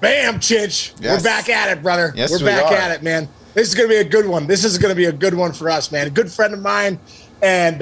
Bam, Chich. Yes. We're back at it, brother. Yes, We're back at it, man. This is going to be a good one. This is going to be a good one for us, man. A good friend of mine. And,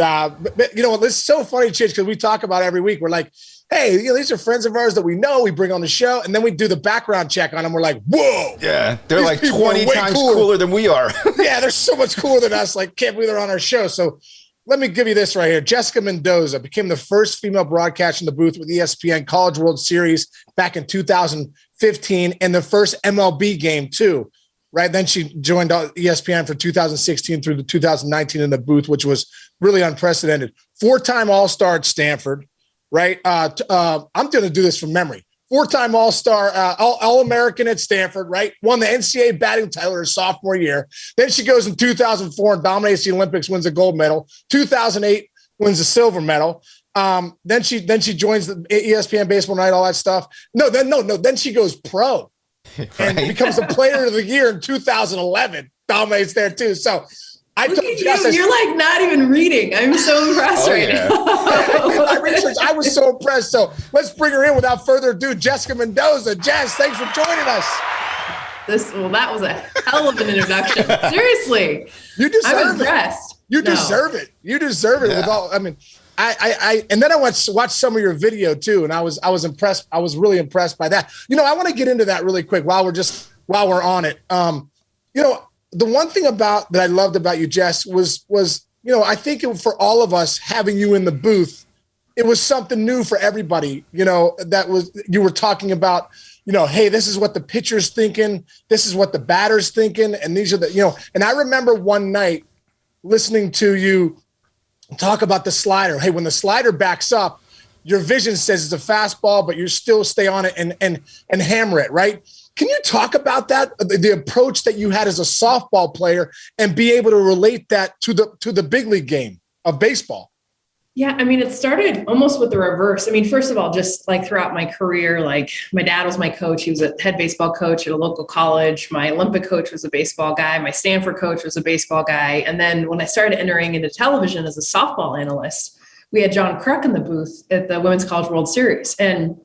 you know, this is so funny, Chich, because we talk about it every week. We're like, hey, you know, these are friends of ours that we know, we bring on the show, and then we do the background check on them. We're like, whoa. Yeah, they're like 20 times cooler than we are. Yeah, they're so much cooler than us. Like, can't believe they're on our show. So let me give you this right here. Jessica Mendoza became the first female broadcaster in the booth with ESPN College World Series back in 2015 and the first MLB game too, right? Then she joined ESPN for 2016 through the 2019 in the booth, which was really unprecedented. 4-time All-Star at Stanford, right? I'm going to do this from memory. 4-time All-Star, All-American at Stanford, right? Won the NCAA batting title her sophomore year. Then she goes in 2004 and dominates the Olympics, wins a gold medal. 2008 wins a silver medal. Then she joins the ESPN Baseball Night, all that stuff. Then she goes pro and becomes the Player of the Year in 2011. Dominates there too. So I told Jess, you're like not even reading. I'm so impressed now. My research, I was so impressed. So let's bring her in without further ado. Jessica Mendoza. Jess, thanks for joining us. That was a hell of an introduction. Seriously. You deserve it. I'm impressed. You deserve it. You deserve it. Yeah. And then I watched some of your video too, and I was impressed. I was really impressed by that. You know, I want to get into that really quick while we're on it. You know, the one thing that I loved about you, Jess, was you know, I think for all of us having you in the booth, it was something new for everybody. You know, you were talking about, you know, hey, this is what the pitcher's thinking, this is what the batter's thinking, and these are the, you know. And I remember one night listening to you talk about the slider. Hey, when the slider backs up, your vision says it's a fastball, but you still stay on it and hammer it, right? Can you talk about that, the approach that you had as a softball player, and be able to relate that to the big league game of baseball? Yeah, I mean, it started almost with the reverse. I mean, first of all, just like throughout my career, like my dad was my coach. He was a head baseball coach at a local college. My Olympic coach was a baseball guy. My Stanford coach was a baseball guy. And then when I started entering into television as a softball analyst, we had John Kruk in the booth at the Women's College World Series. And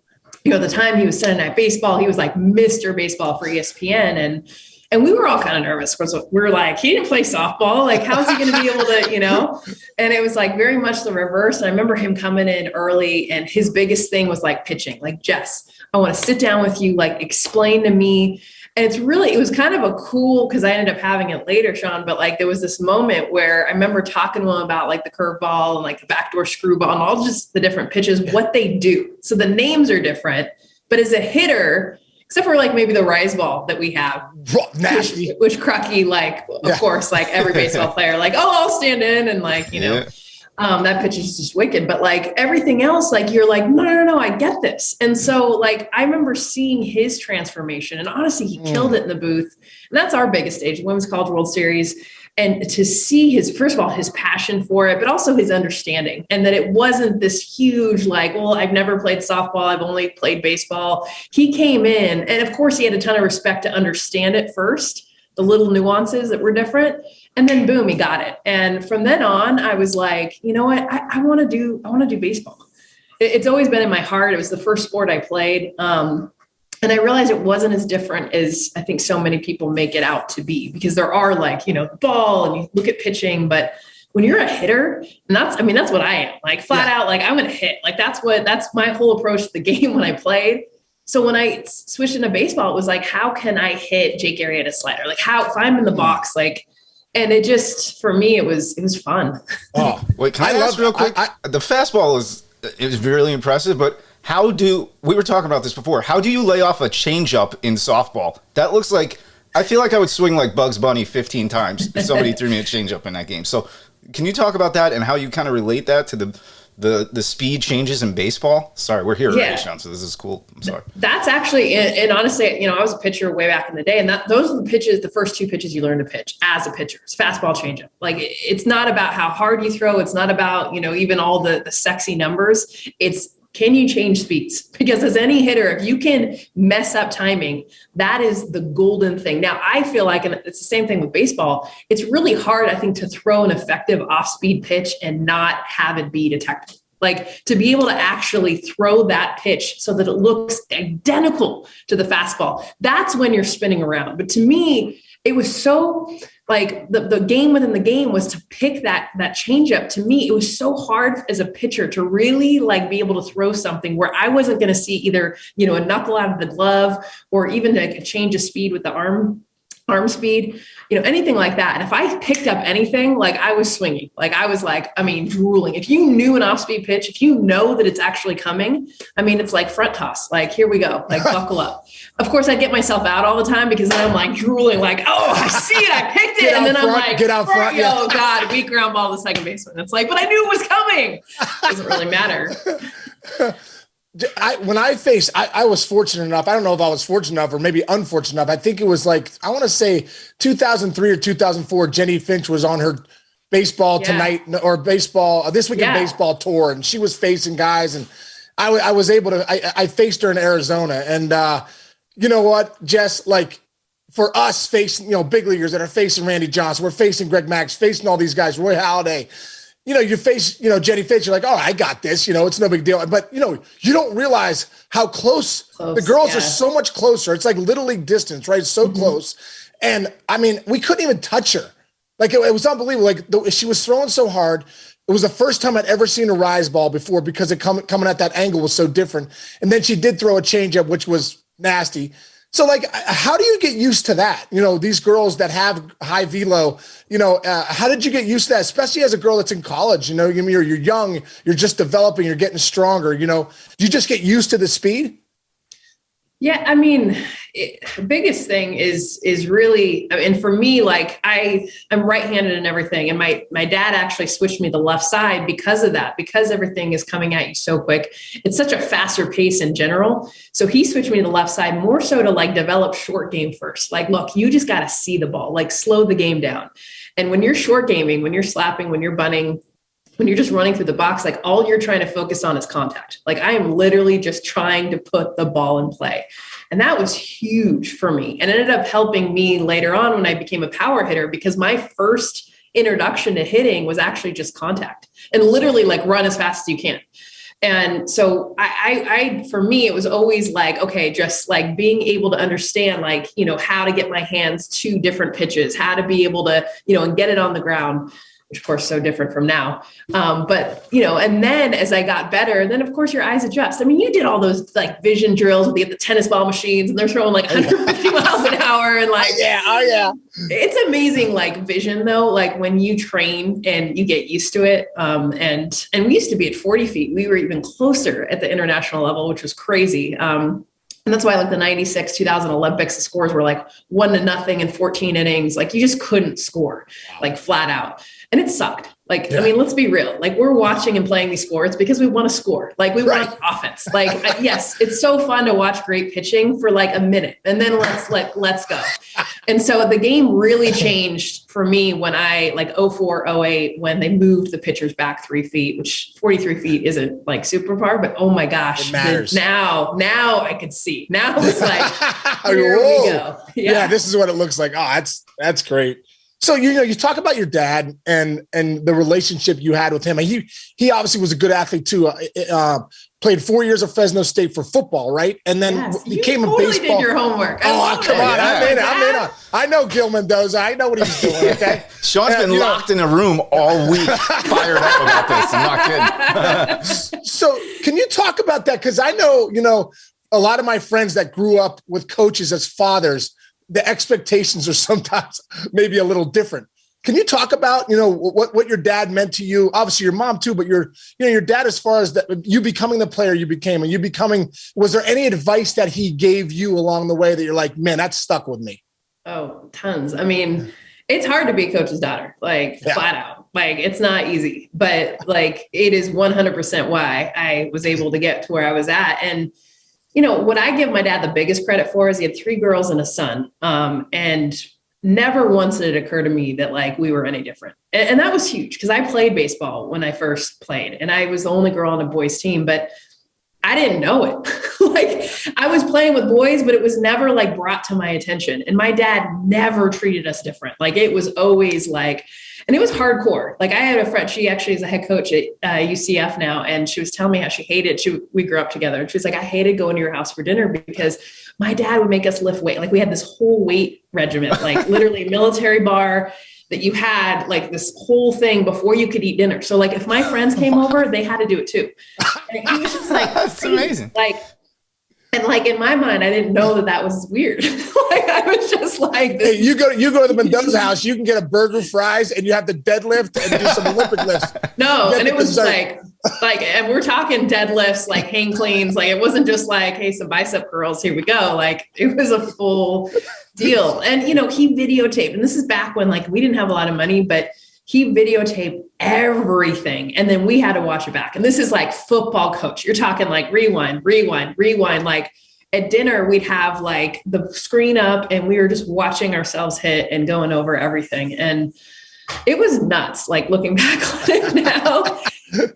you know, at the time he was Sunday Night Baseball, he was like Mr. Baseball for ESPN. And we were all kind of nervous because we were like, he didn't play softball. Like, how's he going to be able to, you know? And it was like very much the reverse. And I remember him coming in early, and his biggest thing was like pitching, like, Jess, I want to sit down with you, like explain to me. And it was kind of a cool, because I ended up having it later, Sean, but like there was this moment where I remember talking to him about like the curveball and like the backdoor screwball and all just the different pitches, what they do. So the names are different, but as a hitter, except for like maybe the rise ball that we have, nasty, which Crucky, like, of course, like every baseball player, like, oh, I'll stand in and like, you know, that pitch is just wicked. But like everything else, like you're like, no, I get this. And so like, I remember seeing his transformation, and honestly, he killed it in the booth. And that's our biggest stage, Women's College World Series. And to see first of all, his passion for it, but also his understanding, and that it wasn't this huge, like, well, I've never played softball, I've only played baseball. He came in, and of course he had a ton of respect to understand it first, the little nuances that were different. And then boom, he got it. And from then on, I was like, you know what? I want to do baseball. It's always been in my heart. It was the first sport I played. And I realized it wasn't as different as I think so many people make it out to be, because there are like, you know, the ball and you look at pitching, but when you're a hitter, and that's what I am, like flat out, like I'm going to hit, like that's my whole approach to the game when I played. So when I switched into baseball, it was like, how can I hit Jake Arrieta's slider? Like if I'm in the box, like, and it just, for me, it was fun. Oh, wait, can I ask real quick? The fastball is really impressive, but we were talking about this before. How do you lay off a changeup in softball? That looks like, I feel like I would swing like Bugs Bunny 15 times if somebody threw me a changeup in that game. So can you talk about that and how you kind of relate that to the speed changes in baseball? Sorry, we're here already, Sean, so this is cool. I'm sorry. That's actually, and honestly, you know, I was a pitcher way back in the day, and those are the pitches, the first two pitches you learn to pitch as a pitcher. It's fastball, changeup. Like, it's not about how hard you throw. It's not about, you know, even all the sexy numbers. It's, can you change speeds? Because as any hitter, if you can mess up timing, that is the golden thing. Now, I feel like, and it's the same thing with baseball, it's really hard, I think, to throw an effective off-speed pitch and not have it be detectable. Like to be able to actually throw that pitch so that it looks identical to the fastball, that's when you're spinning around. But to me, it was so like the game within the game was to pick that changeup. To me, it was so hard as a pitcher to really like be able to throw something where I wasn't going to see either, you know, a knuckle out of the glove or even like a change of speed with the arm speed, you know, anything like that. And if I picked up anything, like I was swinging, like I was like, I mean, drooling. If you knew an off-speed pitch, if you know that it's actually coming, I mean, it's like front toss, like, here we go, like buckle up. Of course, I get myself out all the time because then I'm like drooling, like, oh, I see it, I picked it. And then I'm like, get out front. Oh God, weak ground ball to second baseman. It's like, but I knew it was coming. It doesn't really matter. I was fortunate enough. I don't know if I was fortunate enough or maybe unfortunate enough. I think it was like, I want to say 2003 or 2004, Jenny Finch was on her baseball tonight or baseball, this weekend baseball tour. And she was facing guys and I was able to, I faced her in Arizona and you know what, Jess, like for us facing, you know, big leaguers that are facing Randy Johnson, we're facing Greg Max, facing all these guys, Roy Halladay. You know, you face, you know, Jenny Finch, you're like, oh, I got this, you know, it's no big deal. But, you know, you don't realize how close the girls are so much closer. It's like little league distance, right? It's so close. And I mean, we couldn't even touch her. Like it was unbelievable. Like she was throwing so hard. It was the first time I'd ever seen a rise ball before because it coming at that angle was so different. And then she did throw a changeup, which was nasty. So like, how do you get used to that? You know, these girls that have high velo, you know, how did you get used to that? Especially as a girl that's in college, you know, you're young, you're just developing, you're getting stronger, you know, do you just get used to the speed? Yeah. I mean, the biggest thing is really, I mean, for me, like I'm right-handed and everything. And my dad actually switched me the left side because of that, because everything is coming at you so quick. It's such a faster pace in general. So he switched me to the left side more so to like develop short game first. Like, look, you just got to see the ball, like slow the game down. And when you're short gaming, when you're slapping, when you're bunting, when you're just running through the box, like all you're trying to focus on is contact. Like I am literally just trying to put the ball in play. And that was huge for me and ended up helping me later on when I became a power hitter, because my first introduction to hitting was actually just contact and literally like run as fast as you can. And so I for me, it was always like, okay, just like being able to understand, like, you know, how to get my hands to different pitches, how to be able to, you know, and get it on the ground, which of course, so different from now. But, you know, and then as I got better, then of course your eyes adjust. I mean, you did all those like vision drills with the tennis ball machines and they're throwing like 150 miles an hour and like, it's amazing. Like vision though, like when you train and you get used to it. And we used to be at 40 feet. We were even closer at the international level, which was crazy. And that's why like the 96, 2000 Olympics, the scores were like 1-0 in 14 innings. Like you just couldn't score like flat out. And it sucked. Like, I mean, let's be real. Like we're watching and playing these sports because we want to score. Like we want offense. Like, yes, it's so fun to watch great pitching for like a minute and then let's go. And so the game really changed for me when I like 04, 08, when they moved the pitchers back 3 feet, which 43 feet isn't like super far, but oh my gosh, it matters. Now I could see. Now it's like, here we go. Yeah, this is what it looks like. Oh, that's great. So, you know, you talk about your dad and the relationship you had with him. And he obviously was a good athlete too. Played 4 years at Fresno State for football, right? And then became a baseball. Did your homework. Come on. I'm in. I know Gil Mendoza. I know what he's doing, okay? Sean's been locked in a room all week, fired up about this. I'm not kidding. So can you talk about that? Because I know, you know, a lot of my friends that grew up with coaches as fathers, the expectations are sometimes maybe a little different. Can you talk about, you know, what your dad meant to you? Obviously your mom too, but your dad, as far as that, you becoming the player you became and was there any advice that he gave you along the way that you're like, man, that stuck with me? Oh, tons. I mean, it's hard to be a coach's daughter, like flat out. Like it's not easy, but like it is 100% why I was able to get to where I was at. And you know, what I give my dad the biggest credit for is he had 3 girls and a son. And never once did it occur to me that like we were any different. And that was huge because I played baseball when I first played and I was the only girl on a boys team, but I didn't know it. Like I was playing with boys, but it was never like brought to my attention. And my dad never treated us different. Like it was always like, And it was hardcore. Like I had a friend, she actually is a head coach at UCF now. And she was telling me how she hated, we grew up together. And she was like, I hated going to your house for dinner because my dad would make us lift weight. Like we had this whole weight regimen, like literally military bar that you had like this whole thing before you could eat dinner. So like if my friends came over, they had to do it too. And it was just like, that's amazing. Like, and like in my mind, I didn't know that was weird. Like I was just like, this. Hey, you go to the Mendoza house, you can get a burger, fries, and you have to deadlift and do some Olympic lifts. No, and it was like, and we're talking deadlifts, like hang cleans. Like it wasn't just like, hey, some bicep curls, here we go. Like it was a full deal. And he videotaped, and this is back when like we didn't have a lot of money, but he videotaped everything. And then we had to watch it back. And this is like football coach. You're talking like rewind. Like at dinner, we'd have like the screen up and we were just watching ourselves hit and going over everything. And it was nuts, like looking back on it now.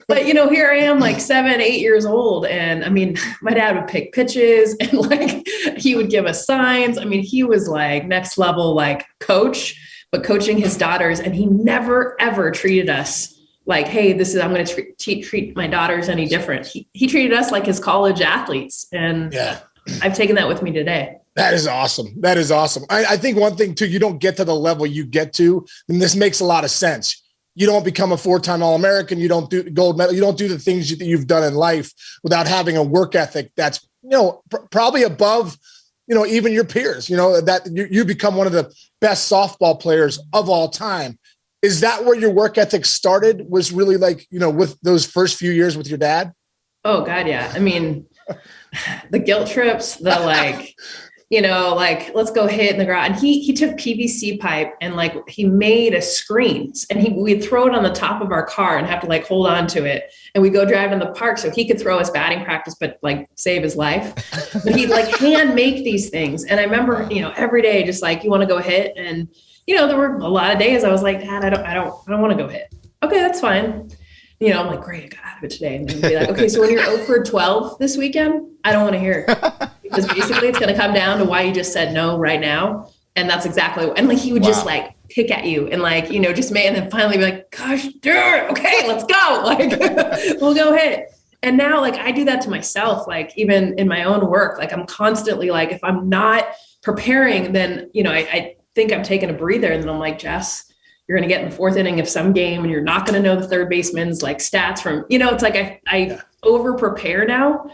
But, here I am like 7, 8 years old. And I mean, my dad would pick pitches and like, he would give us signs. I mean, he was like next level, like coach, but coaching his daughters. And he never, ever treated us like, hey, I'm going to treat my daughters any different. He treated us like his college athletes. And yeah, I've taken that with me today. That is awesome. That is awesome. I think one thing too, you don't get to the level you get to, and this makes a lot of sense. You don't become a 4-time All-American. You don't do gold medal. You don't do the things that you've done in life without having a work ethic that's, probably above, even your peers, that you become one of the best softball players of all time. Is that where your work ethic started? Was really like, with those first few years with your dad? Oh God. Yeah. I mean, the guilt trips, the like, let's go hit in the garage. And he took PVC pipe and like, he made a screen and we'd throw it on the top of our car and have to like hold on to it. And we go drive in the park so he could throw his batting practice, but like save his life. But he'd like hand make these things. And I remember, every day, just like, you want to go hit. And, there were a lot of days I was like, Dad, I don't want to go hit. Okay, that's fine. I'm like, great, I got out of it today. And then be like, okay, so when you're 0 for 12 this weekend, I don't want to hear it. Because basically it's going to come down to why you just said no right now. And that's exactly what, and like, he would just like pick at you and like, just and then finally be like, gosh, dude, okay, let's go. Like, we'll go hit. And now like, I do that to myself, like even in my own work, like I'm constantly like, if I'm not preparing, then, I think I'm taking a breather and then I'm like, Jess, you're going to get in the 4th inning of some game and you're not going to know the third baseman's like stats from, it's like I over prepare now,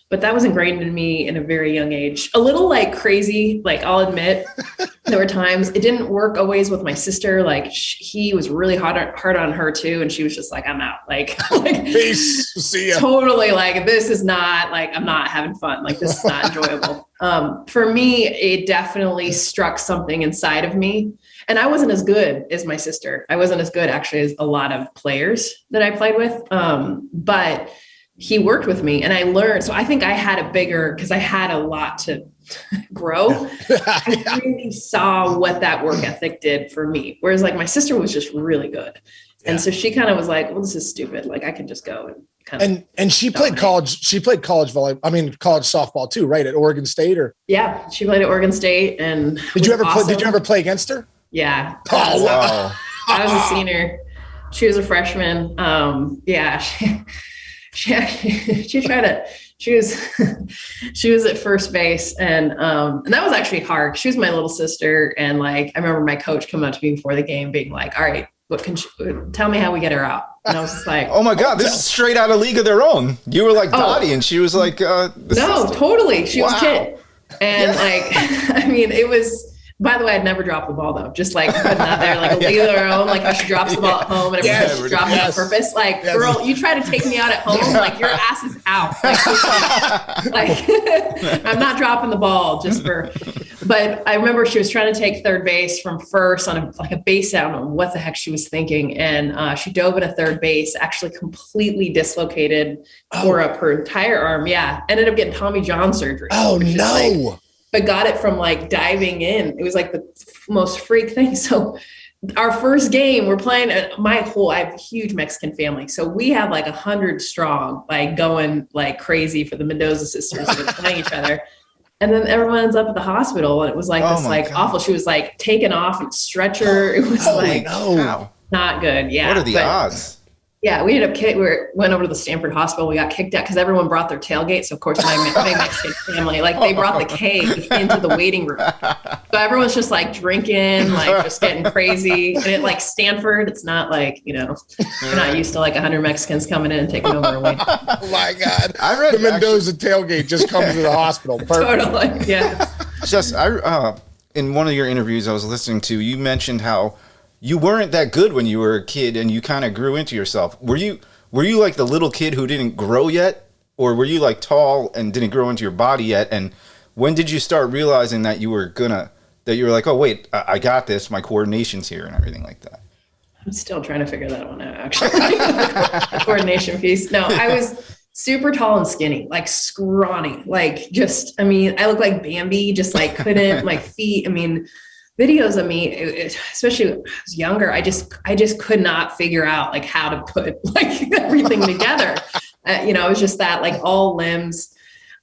but that was ingrained in me in a very young age. A little like crazy, like I'll admit there were times it didn't work always with my sister. Like he was really hard on her too. And she was just like, I'm out. Like peace. See ya. Totally. Like, this is not like, I'm not having fun. Like this is not enjoyable. For me, it definitely struck something inside of me. And I wasn't as good as my sister. I wasn't as good actually as a lot of players that I played with. But he worked with me and I learned. So I think I had because I had a lot to grow. I really saw what that work ethic did for me. Whereas like my sister was just really good. And so she kind of was like, well, this is stupid. Like I can just go and kind of. And she played college volleyball. I mean, college softball too, right? At Oregon State Yeah. She played at Oregon State. And did you ever play against her? Yeah. Oh, wow. I was a senior. She was a freshman. She tried to, she was at first base and that was actually hard. She was my little sister. And like, I remember my coach coming up to me before the game being like, all right, tell me how we get her out. And I was just like, oh my God, this is straight out of League of Their Own. You were like Dottie and she was like, totally. She was Kit. And like, I mean, it was, by the way, I'd never drop the ball though. Just like putting that there, like a league of their own, like how she drops the ball at home and everyone just drops it on purpose. Like, girl, you try to take me out at home, like your ass is out. Like I'm not dropping the ball but I remember she was trying to take third base from first on a base. I don't know what the heck she was thinking. And she dove into third base, actually completely dislocated, tore up her entire arm. Yeah. Ended up getting Tommy John surgery. Oh no. But got it from like diving in. It was like the most freak thing. So our first game, we're playing I have a huge Mexican family. So we have like 100 strong, like going like crazy for the Mendoza sisters that are playing each other. And then everyone ends up at the hospital and it was like awful. She was like taken off and stretcher. It was no. Not good. Yeah. What are the odds? Yeah, we ended up went over to the Stanford hospital. We got kicked out because everyone brought their tailgate. So of course, my Mexican family, like they brought the cake into the waiting room. So everyone's just like drinking, like just getting crazy. And it like Stanford, it's not like, you're not used to like 100 Mexicans coming in and taking over a waiting room. Oh my God. I read the Mendoza tailgate just comes to the hospital. Perfect. Totally. Yeah. Jess, in one of your interviews I was listening to, you mentioned how you weren't that good when you were a kid and you kind of grew into yourself. Were you like the little kid who didn't grow yet? Or were you like tall and didn't grow into your body yet? And when did you start realizing that you were like, oh, wait, I got this. My coordination's here and everything like that. I'm still trying to figure that one out, actually. The coordination piece. No, I was super tall and skinny, like scrawny, like just, I look like Bambi, just like couldn't, my feet, videos of me, especially when I was younger, I just could not figure out like how to put like everything together. It was just that like all limbs.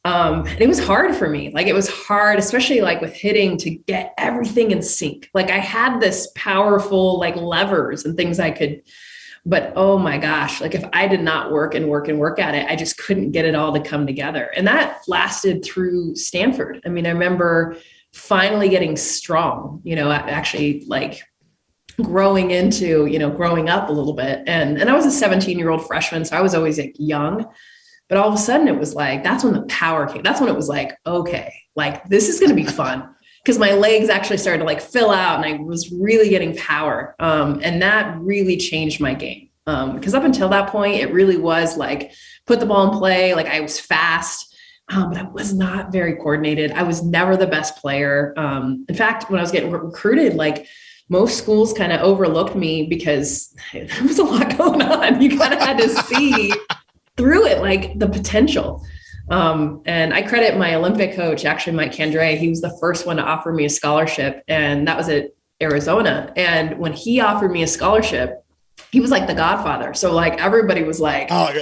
And it was hard for me. Like it was hard, especially like with hitting, to get everything in sync. Like I had this powerful like levers and things I could, but oh my gosh, like if I did not work at it, I just couldn't get it all to come together. And that lasted through Stanford. I remember finally getting strong, actually like growing up a little bit. And I was a 17-year-old freshman. So I was always like young, but all of a sudden it was like, that's when the power came. That's when it was like, okay, like this is going to be fun. Because my legs actually started to like fill out and I was really getting power. And that really changed my game. Because up until that point, it really was like put the ball in play. Like I was fast. But I was not very coordinated. I was never the best player. In fact, when I was getting recruited, like most schools kind of overlooked me because there was a lot going on. You kind of had to see through it, like the potential. And I credit my Olympic coach, actually Mike Candre. He was the first one to offer me a scholarship, and that was at Arizona. And when he offered me a scholarship, he was like the godfather. So like everybody was like, oh,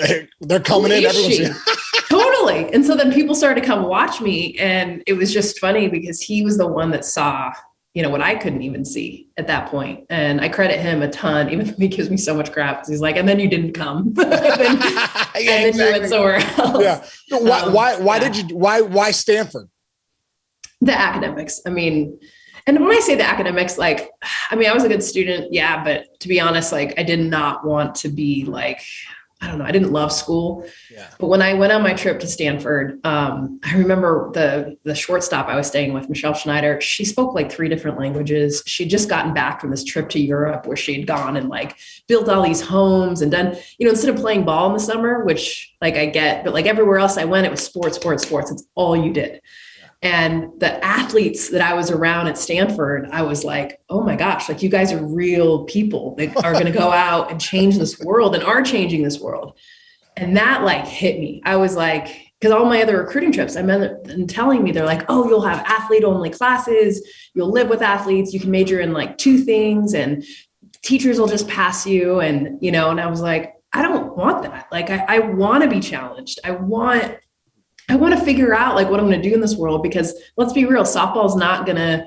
they're coming in. Everyone's Totally. And so then people started to come watch me, and it was just funny because he was the one that saw, what I couldn't even see at that point. And I credit him a ton, even though he gives me so much crap because he's like, and then you didn't come. then you went somewhere else. Yeah. Why Stanford? The academics. And when I say the academics, like, I was a good student. Yeah. But to be honest, like I did not want to be like, I don't know. I didn't love school, but when I went on my trip to Stanford, I remember the shortstop I was staying with, Michelle Schneider. She spoke like 3 different languages. She'd just gotten back from this trip to Europe where she had gone and like built all these homes and done, instead of playing ball in the summer, which like I get, but like everywhere else I went, it was sports. It's all you did. And the athletes that I was around at Stanford, I was like, oh my gosh, like you guys are real people that are going to go out and change this world and are changing this world. And that like hit me. I was like, because all my other recruiting trips, I remember them telling me, they're like, oh, you'll have athlete only classes. You'll live with athletes. You can major in like 2 things and teachers will just pass you. And, and I was like, I don't want that. Like, I want to be challenged. I want to figure out like what I'm going to do in this world, because let's be real, softball is not going to,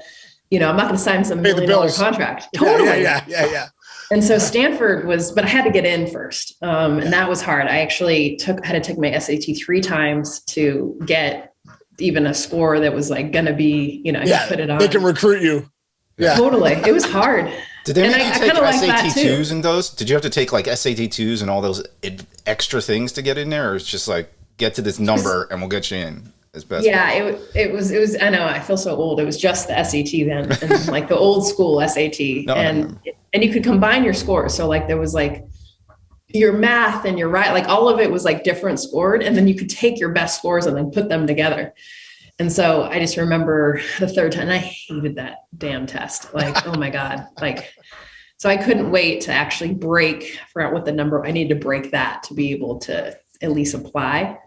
I'm not going to sign some $1 million contract. Totally. Yeah. And so Stanford but I had to get in first. And that was hard. I actually had to take my SAT 3 times to get even a score that was like going to be, I could put it on. They can recruit you. Yeah. Totally. It was hard. Did they make you take SAT 2s and those? Did you have to take like SAT 2s and all those extra things to get in there? Or it's just like, get to this number and we'll get you in as best. Yeah, it was, I know, I feel so old. It was just the SAT then, and like the old school SAT. And you could combine your scores. So like there was like your math and your like all of it was like different scored. And then you could take your best scores and then put them together. And so I just remember the 3rd time, and I hated that damn test. Like, oh my God. Like, so I couldn't wait to actually forgot what the number, I needed to break that to be able to at least apply.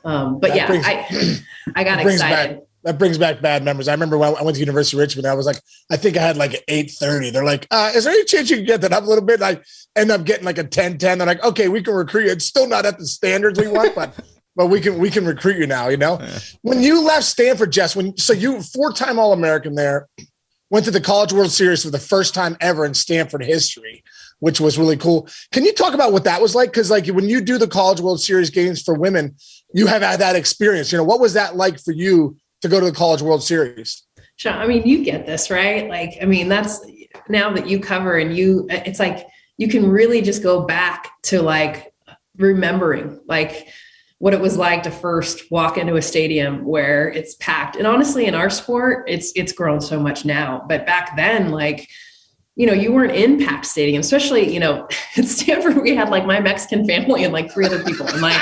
But I got excited. That brings back bad memories. I remember when I went to University of Richmond, I was like, I think I had like 830. They're like, is there any chance you can get that up a little bit? And I end up getting like a 1010. They're like, okay, we can recruit you. It's still not at the standards we want, but we can recruit you now, Yeah. When you left Stanford, Jess, so you 4-time All-American there, went to the College World Series for the first time ever in Stanford history. which was really cool. Can you talk about what that was like? Because like when you do the College World Series games for women, you have had that experience. What was that like for you to go to the College World Series? Sean, I mean, you get this, right? Like, I mean, that's now that you cover and it's like, you can really just go back to like remembering like what it was like to first walk into a stadium where it's packed. And honestly, in our sport, it's grown so much now, but back then, like, you weren't in packed stadiums, especially, at Stanford, we had like my Mexican family and like 3 other people. And like,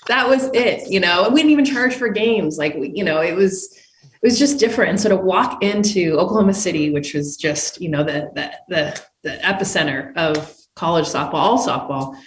that was it, we didn't even charge for games. Like, it was just different. And so to walk into Oklahoma City, which was just, the epicenter of college softball, all softball.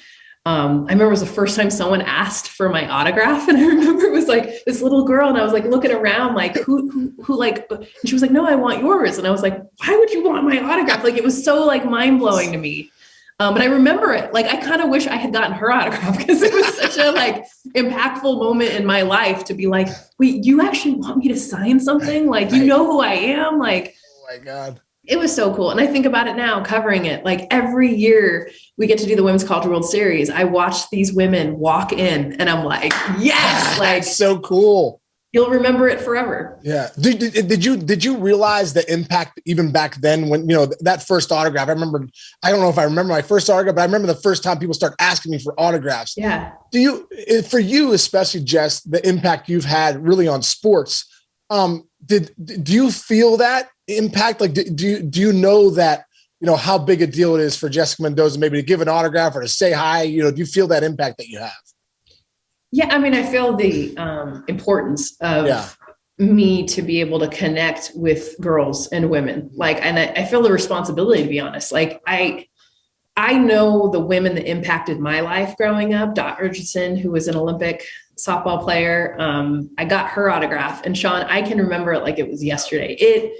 I remember it was the first time someone asked for my autograph. And I remember it was like this little girl and I was like looking around like who like, and she was like, no, I want yours. And I was like, why would you want my autograph? Like, it was so like mind blowing to me. But I remember it. Like, I kind of wish I had gotten her autograph because it was such a like impactful moment in my life to be like, wait, you actually want me to sign something? Like, you know who I am? Like, oh my God. It was so cool. And I think about it now, covering it, like every year we get to do the Women's College World Series. I watch these women walk in and I'm like, yes, like so cool. You'll remember it forever. Yeah. Did you realize the impact even back then when, that first autograph? I don't know if I remember my first autograph, but I remember the first time people start asking me for autographs. Yeah. For you, especially Jess, the impact you've had really on sports, do you feel that impact? Like, do you know that, how big a deal it is for Jessica Mendoza, maybe to give an autograph or to say hi? Do you feel that impact that you have? Yeah. I mean, I feel the importance of me to be able to connect with girls and women. Like, and I feel the responsibility, to be honest. Like, I know the women that impacted my life growing up. Dot Richardson, who was an Olympic softball player. I got her autograph, and Sean, I can remember it like it was yesterday.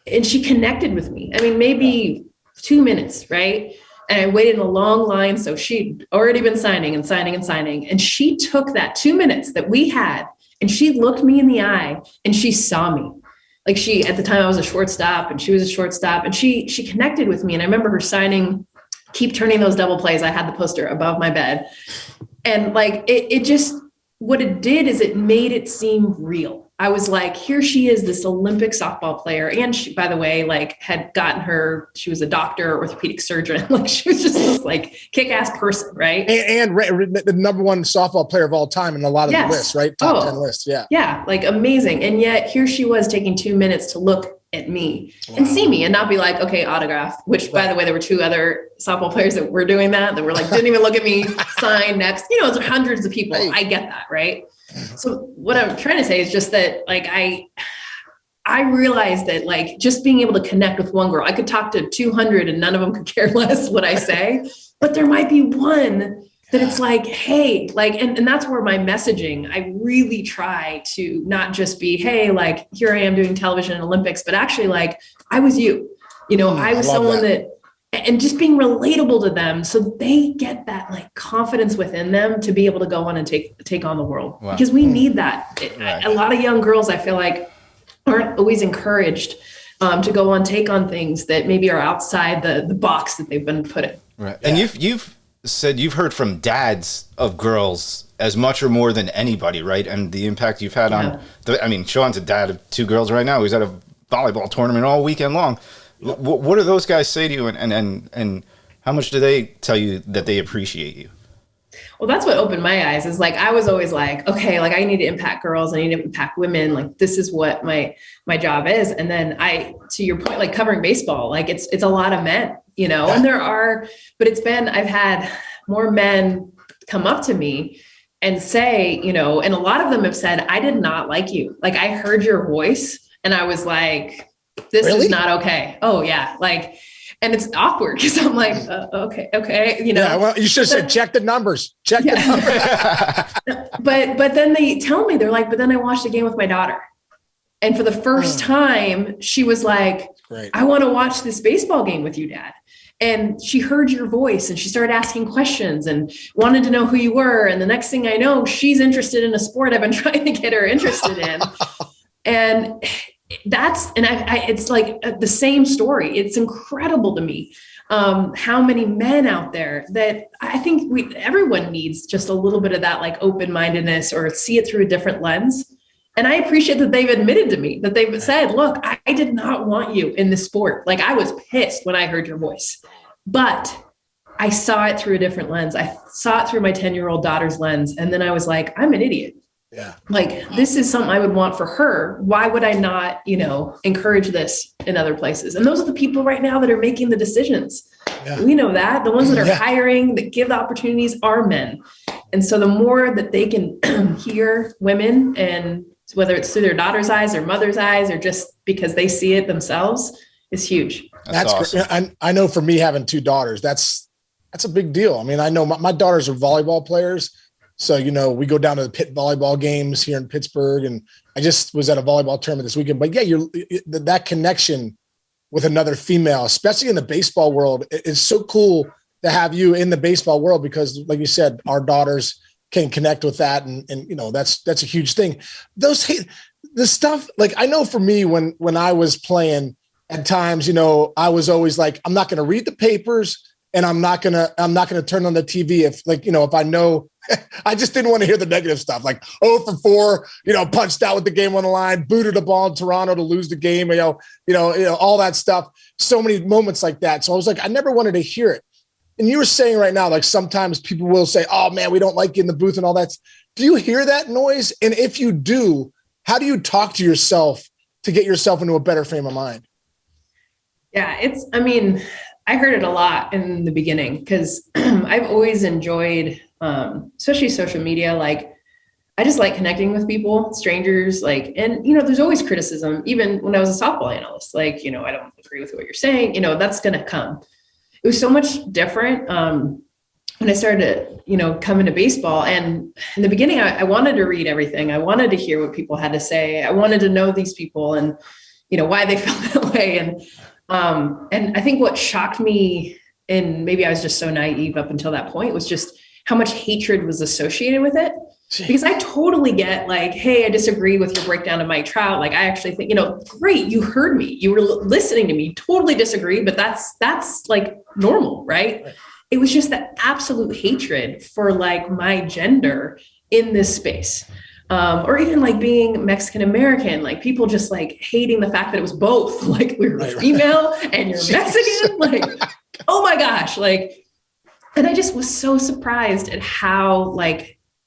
And she connected with me. I mean, maybe 2 minutes, right? And I waited in a long line. So she'd already been signing. And she took that 2 minutes that we had, and she looked me in the eye and she saw me. Like, at the time I was a shortstop and she was a shortstop, and she connected with me. And I remember her signing, "Keep turning those double plays." I had the poster above my bed. And like, it just, what it did is it made it seem real. I was like, here she is, this Olympic softball player. And she, by the way, like had gotten she was a doctor, orthopedic surgeon. Like, she was just this like kick-ass person. Right. And the number 1 softball player of all time in a lot of the lists, right? Top 10 lists. Yeah. Yeah. Like, amazing. And yet here she was taking 2 minutes to look at me and see me and not be like, okay, autograph, which by the way, there were 2 other softball players that were doing that were like, didn't even look at me, sign next, it's hundreds of people. Right. I get that. Right. So what I'm trying to say is just that, like, I realized that, like, just being able to connect with one girl, I could talk to 200 and none of them could care less what I say, but there might be one that it's like, hey, like, and that's where my messaging, I really try to not just be, hey, like, here I am doing television and Olympics, but actually, like, I was you, I was someone that, and just being relatable to them so they get that like confidence within them to be able to go on and take on the world. Wow. Because we need that. Right. A lot of young girls, I feel like, aren't always encouraged to go on, take on things that maybe are outside the box that they've been put in. Right. Yeah. And you've said you've heard from dads of girls as much or more than anybody, right? And the impact you've had on Sean's a dad of 2 girls right now. He's at a volleyball tournament all weekend long. What do those guys say to you, and how much do they tell you that they appreciate you? Well, that's what opened my eyes, is like, I was always like, okay, like, I need to impact girls. I need to impact women. Like, this is what my job is. And then to your point, like, covering baseball, like, it's a lot of men, and I've had more men come up to me and say, and a lot of them have said, I did not like you. Like, I heard your voice and I was like, this is not okay. Oh yeah. Like, and it's awkward because I'm like, okay. Yeah, well, you should have said, check the numbers. Check the numbers. But then they tell me, they're like, but then I watched a game with my daughter. And for the first time, she was like, great. I want to watch this baseball game with you, Dad. And she heard your voice and she started asking questions and wanted to know who you were. And the next thing I know, she's interested in a sport I've been trying to get her interested in. And it's like the same story. It's incredible to me. how many men out there that I think everyone needs just a little bit of that like open-mindedness or see it through a different lens. And I appreciate that they've admitted to me that they've said, look, I did not want you in this sport. Like I was pissed when I heard your voice, but I saw it through a different lens. I saw it through my 10-year-old daughter's lens. And then I was like, I'm an idiot. Yeah. Like this is something I would want for her. Why would I not, encourage this in other places? And those are the people right now that are making the decisions. Yeah. We know that the ones that are hiring, that give the opportunities are men. And so the more that they can hear women, and whether it's through their daughter's eyes or mother's eyes, or just because they see it themselves, is huge. That's awesome. Great. I know for me having 2 daughters, that's a big deal. I mean, I know my daughters are volleyball players. So, we go down to the pit volleyball games here in Pittsburgh, and I just was at a volleyball tournament this weekend. But yeah, that connection with another female, especially in the baseball world, it's so cool to have you in the baseball world because, like you said, our daughters can connect with that, and that's a huge thing. The stuff, like I know for me when I was playing, at times, I was always like, I'm not going to read the papers, and I'm not gonna turn on the TV if I know. I just didn't want to hear the negative stuff, like 0 for 4, punched out with the game on the line, booted a ball in Toronto to lose the game, all that stuff. So many moments like that. So I was like, I never wanted to hear it. And you were saying right now, like sometimes people will say, "Oh man, we don't like you in the booth" and all that. Do you hear that noise? And if you do, how do you talk to yourself to get yourself into a better frame of mind? Yeah, I heard it a lot in the beginning because I've always enjoyed, especially social media. Like, I just like connecting with people, strangers, and there's always criticism. Even when I was a softball analyst, I don't agree with what you're saying, that's going to come. It was so much different when I started to, come into baseball. And in the beginning, I wanted to read everything. I wanted to hear what people had to say. I wanted to know these people and, why they felt that way. And I think what shocked me, and maybe I was just so naive up until that point, was just how much hatred was associated with it. Because I totally get hey, I disagree with your breakdown of Mike Trout. I actually think, great, you heard me. You were listening to me, totally disagree, but that's normal, right? It was just that absolute hatred for my gender in this space. Or even being Mexican-American, people just hating the fact that it was both, we were female and you're Mexican, oh my gosh. And I just was so surprised at how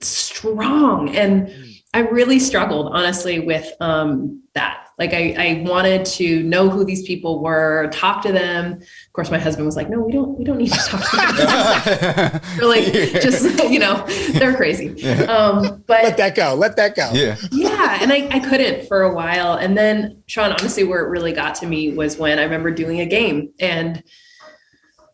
strong. And I really struggled honestly with, that. I wanted to know who these people were, talk to them. Of course, my husband was like, "No, we don't need to talk to them." Just, they're crazy. But let that go. Yeah. Yeah. And I couldn't for a while. And then Sean, honestly, where it really got to me was when I remember doing a game and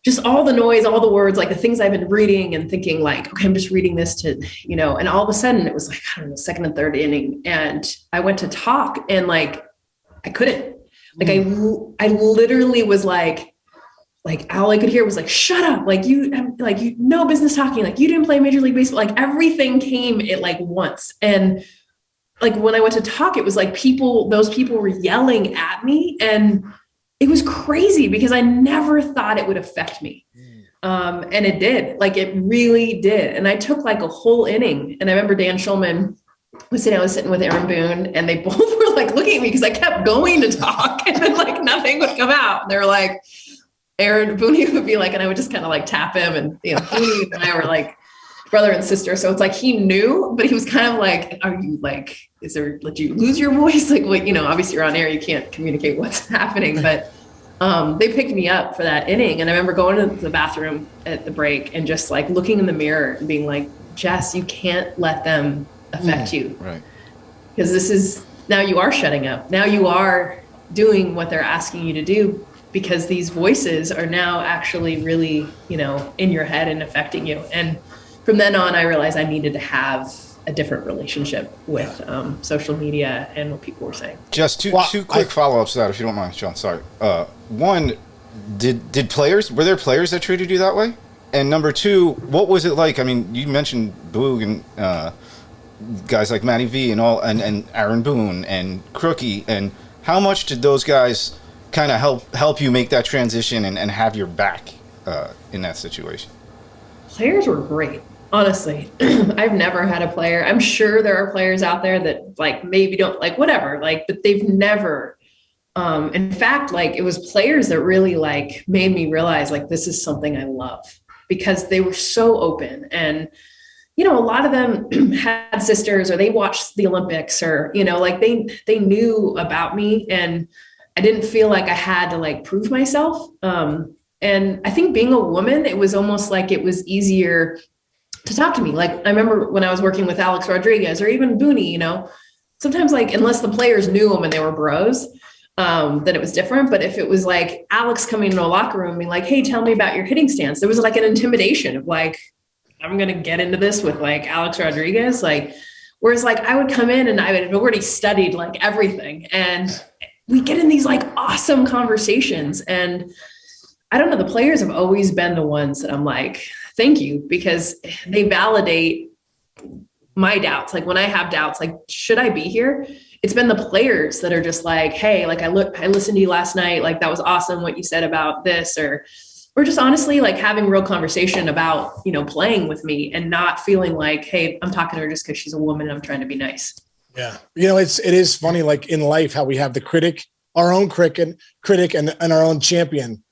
just all the noise, all the words, the things I've been reading and thinking okay, I'm just reading this to, and all of a sudden it was I don't know, second and third inning. And I went to talk and I couldn't, I literally was all I could hear was shut up. You no business talking. You didn't play Major League Baseball. Everything came at once. And when I went to talk, it was those people were yelling at me, and it was crazy because I never thought it would affect me. And it did. It really did. And I took a whole inning. And I remember Dan Schulman I was sitting with Aaron Boone, and they both were looking at me because I kept going to talk, and then nothing would come out. They were Aaron Boone would be and I would just kind of tap him, and Boone and I were brother and sister. So it's he knew, but he was kind of are you is there, did you lose your voice? Obviously you're on air, you can't communicate what's happening, but they picked me up for that inning. And I remember going to the bathroom at the break and just looking in the mirror and being Jess, you can't let them affect you. Right. Because this is, now you are shutting up. Now you are doing what they're asking you to do, because these voices are now actually really, in your head and affecting you. And from then on, I realized I needed to have a different relationship with social media and what people were saying. Just two quick follow-ups to that, if you don't mind, Sean. Sorry. One, were there players that treated you that way? And number two, what was it like? I mean, you mentioned Boog and guys like Matty V and all, and Aaron Boone and Crookie, and how much did those guys kind of help you make that transition and have your back in that situation? Players were great. Honestly, I've never had a player. I'm sure there are players out there that like maybe don't like whatever, like, but they've never. In fact, like it was players that really like made me realize like this is something I love because they were so open. And you know, a lot of them had sisters or they watched the Olympics or, you know, like they knew about me and I didn't feel like I had to like prove myself. And I think being a woman, it was almost like it was easier to talk to me. Like I remember when I was working with Alex Rodriguez or even Booney, you know, sometimes like, unless the players knew them and they were bros, then it was different. But if it was like Alex coming into a locker room being like, hey, tell me about your hitting stance, there was like an intimidation of like, I'm going to get into this with like Alex Rodriguez. Like, whereas like I would come in and I had already studied like everything and we get in these like awesome conversations. And I don't know, the players have always been the ones that I'm like, thank you, because they validate my doubts. Like when I have doubts, like, should I be here? It's been the players that are just like, hey, like I listened to you last night. Like that was awesome what you said about this, or just honestly like having real conversation about, you know, playing with me and not feeling like, hey, I'm talking to her just because she's a woman and I'm trying to be nice. Yeah. You know, it is funny, like in life, how we have the critic, our own critic and our own champion.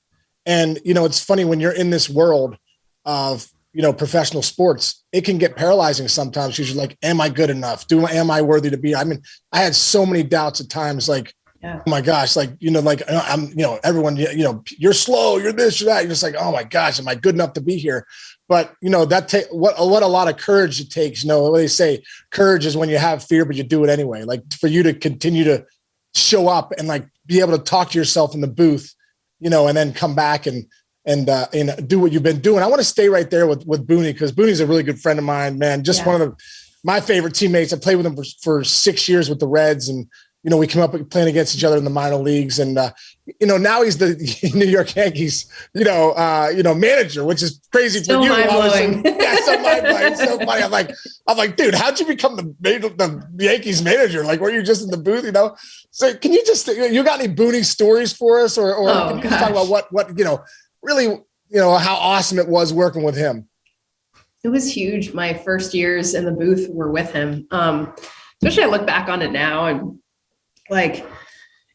And, you know, it's funny when you're in this world of, you know, professional sports, it can get paralyzing sometimes. You're like, am I good enough? Am I worthy to be? I mean, I had so many doubts at times, like, yeah. Oh my gosh, like, you know, like I'm, you know, everyone, you know, you're slow, you're this, you're that. You're just like, oh my gosh, am I good enough to be here? But, you know, what a lot of courage it takes. You know, what they say, courage is when you have fear, but you do it anyway. Like for you to continue to show up and like be able to talk to yourself in the booth, you know, and then come back and do what you've been doing. I want to stay right there with Booney because Booney's a really good friend of mine, man. Just one of my favorite teammates. I played with him for 6 years with the Reds, and you know we came up playing against each other in the minor leagues. And you know now he's the New York Yankees, you know manager, which is crazy Still for you. mind-blowing. So mind-blowing. It's so funny. I'm like, dude, how'd you become the Yankees manager? Like, were you just in the booth? You know. So can you got any Booney stories for us, or can you just talk about what you know? Really, you know, how awesome it was working with him. It was huge. My first years in the booth were with him. Especially I look back on it now and like,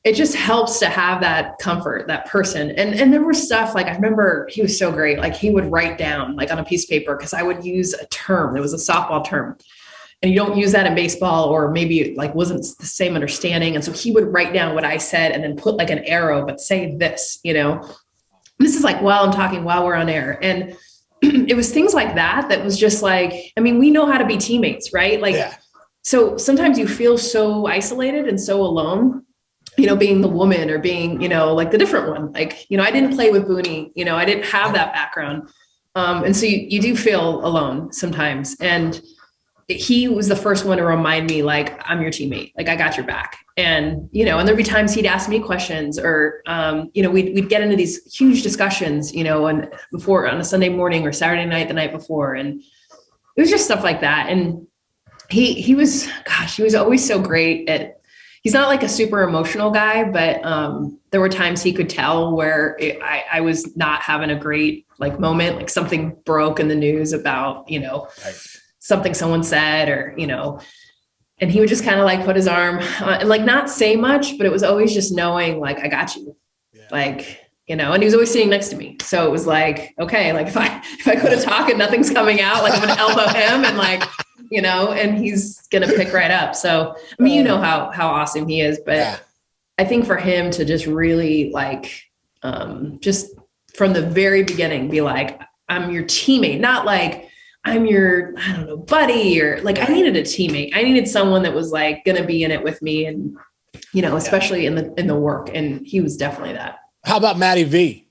it just helps to have that comfort, that person. And there was stuff like, I remember he was so great. Like he would write down like on a piece of paper, cause I would use a term. It was a softball term and you don't use that in baseball, or maybe it like wasn't the same understanding. And so he would write down what I said and then put like an arrow, but say this, you know. This is like while I'm talking, while we're on air. And it was things like that was just like, I mean, we know how to be teammates, right? Like, So sometimes you feel so isolated and so alone, you know, being the woman or being, you know, like the different one. Like, you know, I didn't play with Booney, you know, I didn't have that background. And so you do feel alone sometimes. And he was the first one to remind me, like, I'm your teammate, like I got your back. And, you know, and there'd be times he'd ask me questions or, you know, we'd get into these huge discussions, you know, and before on a Sunday morning or Saturday night, the night before. And it was just stuff like that. And he was always so great he's not like a super emotional guy, but there were times he could tell where I was not having a great like moment, like something broke in the news about, you know, something someone said, or, you know, and he would just kind of like put his arm and like not say much, but it was always just knowing like, I got you, like, you know, and he was always sitting next to me. So it was like, okay, like if I go to talk and nothing's coming out, like I'm going to elbow him and like, you know, and he's going to pick right up. So, I mean, you know how awesome he is, but I think for him to just really like, just from the very beginning, be like, I'm your teammate, not like, I'm your, I don't know, buddy, or like, I needed a teammate. I needed someone that was like going to be in it with me. And, you know, especially in the work. And he was definitely that. How about Matty V?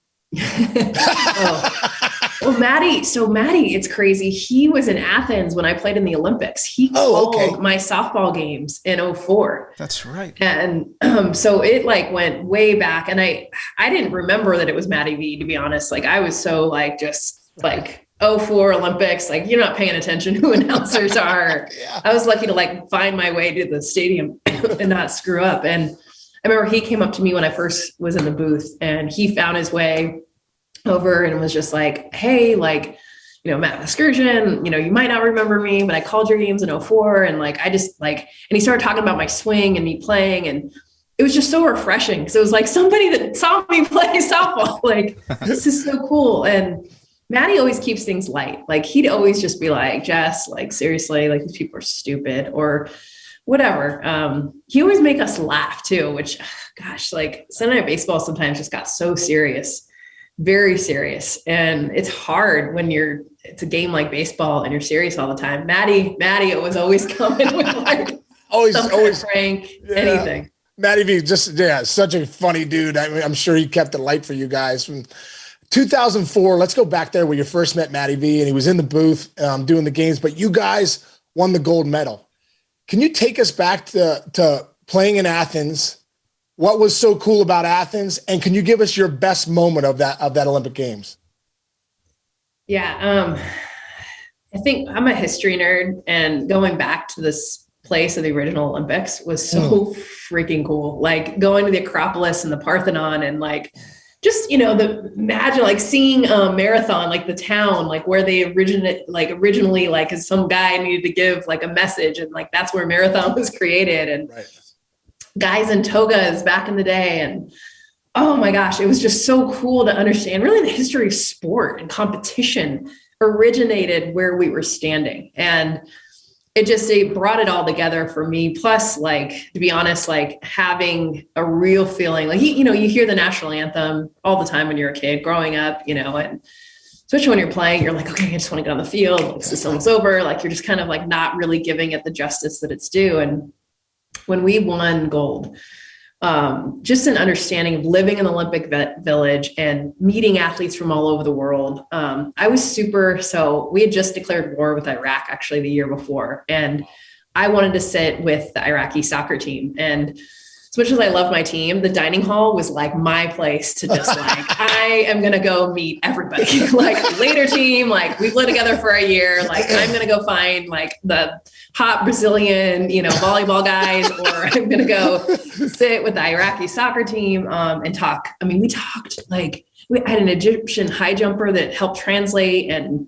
Well, Matty, it's crazy. He was in Athens when I played in the Olympics. He called my softball games in 2004. That's right. And so it like went way back. And I didn't remember that it was Matty V, to be honest. Like I was so like, just like, 2004 Olympics, like you're not paying attention who announcers are. I was lucky to like find my way to the stadium and not screw up. And I remember he came up to me when I first was in the booth and he found his way over and was just like, hey, like, Matt Excursion, you might not remember me, but I called your games in 04. And like, I just like, and he started talking about my swing and me playing. And it was just so refreshing because it was like somebody that saw me play softball. Like, this is so cool. And Maddie always keeps things light. Like, he'd always just be like, Jess, like, seriously, like, these people are stupid or whatever. He always make us laugh too, which, gosh, like Sunday Night Baseball sometimes just got so serious, very serious. And it's hard when it's a game like baseball and you're serious all the time. Maddie was always coming with like always prank, anything. Matty V, such a funny dude. I mean, I'm sure he kept it light for you guys. From 2004, let's go back there where you first met Matty V, and he was in the booth doing the games, but you guys won the gold medal. Can you take us back to playing in Athens? What was so cool about Athens? And can you give us your best moment of that Olympic Games? Yeah. I think I'm a history nerd, and going back to this place of the original Olympics was so freaking cool. Like going to the Acropolis and the Parthenon and like, just, the imagine like seeing a marathon, like the town, like where they originally, like as some guy needed to give like a message. And like, that's where marathon was created, and guys in togas back in the day. And oh my gosh, it was just so cool to understand really the history of sport and competition originated where we were standing. And it brought it all together for me. Plus, like, to be honest, like having a real feeling, like, you hear the national anthem all the time when you're a kid growing up, and especially when you're playing, you're like, okay, I just want to get on the field. Like, this song's over. Like, you're just kind of like not really giving it the justice that it's due. And when we won gold, just an understanding of living in the Olympic Village and meeting athletes from all over the world. I was so we had just declared war with Iraq actually the year before. And I wanted to sit with the Iraqi soccer team. And as much as I love my team, the dining hall was like my place to just like, I am going to go meet everybody, like later team, like we've lived together for a year. Like I'm going to go find like the hot Brazilian, volleyball guys, or I'm going to go sit with the Iraqi soccer team and talk. I mean, we talked like we had an Egyptian high jumper that helped translate, and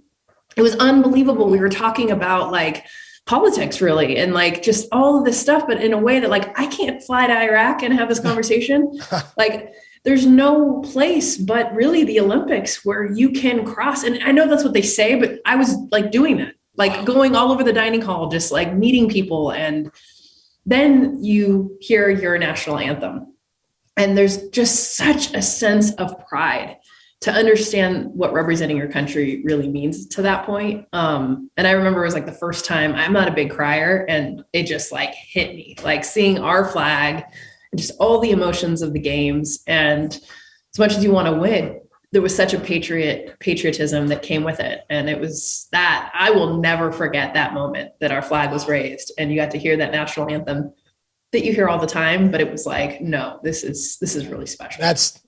it was unbelievable. We were talking about like politics really, and like just all of this stuff, but in a way that like, I can't fly to Iraq and have this conversation. Like there's no place, but really the Olympics where you can cross. And I know that's what they say, but I was like doing that, like going all over the dining hall, just like meeting people. And then you hear your national anthem, and there's just such a sense of pride to understand what representing your country really means to that point. And I remember it was like the first time. I'm not a big crier, and it just like hit me, like seeing our flag and just all the emotions of the games. And as much as you want to win, there was such a patriotism that came with it. And it was that I will never forget that moment that our flag was raised and you got to hear that national anthem that you hear all the time. But it was like, no, this is really special.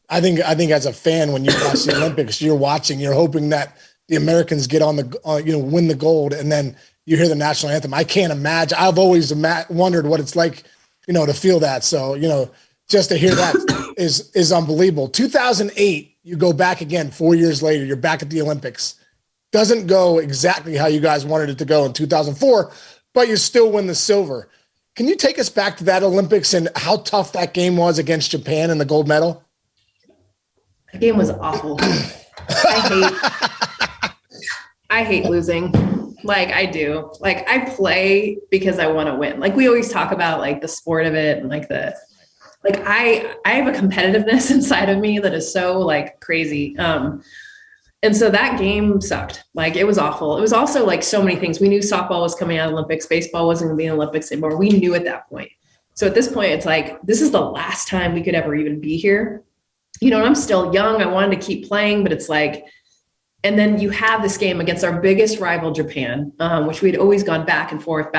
I think as a fan, when you watch the Olympics, you're hoping that the Americans get on win the gold, and then you hear the national anthem. I can't imagine. I've always wondered what it's like, to feel that. So, just to hear that is unbelievable. 2008, you go back again, 4 years later, you're back at the Olympics. Doesn't go exactly how you guys wanted it to go in 2004, but you still win the silver. Can you take us back to that Olympics and how tough that game was against Japan and the gold medal? The game was awful. I hate losing. Like I do. Like I play because I want to win. Like we always talk about like the sport of it and like I have a competitiveness inside of me that is so like crazy. And so that game sucked. Like it was awful. It was also like so many things. We knew softball was coming out of the Olympics. Baseball wasn't going to be in the Olympics anymore. We knew at that point. So at this point, it's like, this is the last time we could ever even be here. And I'm still young. I wanted to keep playing, but it's like, and then you have this game against our biggest rival, Japan, which we'd always gone back and forth.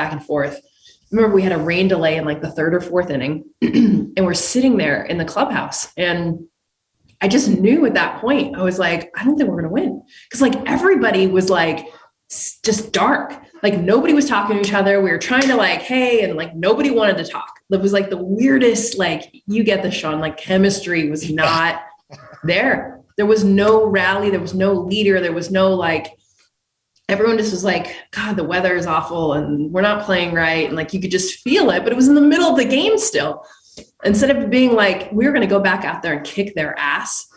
Remember, we had a rain delay in like the third or fourth inning, and we're sitting there in the clubhouse. And I just knew at that point, I was like, I don't think we're going to win. Because like everybody was like, just dark. Like nobody was talking to each other. We were trying to like, hey, and like nobody wanted to talk. It was like the weirdest, like you get the Sean, like chemistry was not there. there was no rally, there was no leader, there was no like, everyone just was like, God, the weather is awful and we're not playing right. And like, you could just feel it, but it was in the middle of the game still. Instead of being like, we're going to go back out there and kick their ass,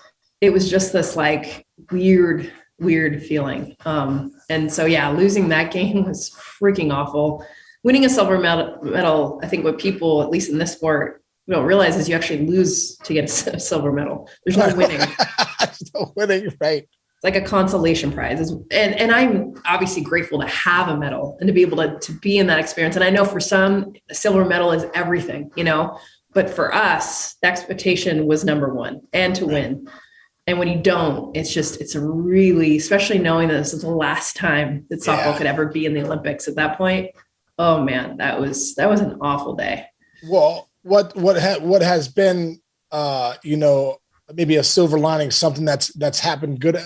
it was just this like weird feeling. And so, yeah, losing that game was freaking awful. Winning a silver medal, I think what people, at least in this sport, don't realize is you actually lose to get a silver medal. There's no winning. There's no winning, right? It's like a consolation prize. And I'm obviously grateful to have a medal and to be able to be in that experience. And I know for some, a silver medal is everything, you know, but for us, the expectation was number one and to win. And when you don't, it's a really, especially knowing that this is the last time that softball could ever be in the Olympics at that point. Oh man, that was an awful day. Well, what has been, you know, maybe a silver lining, something that's happened good,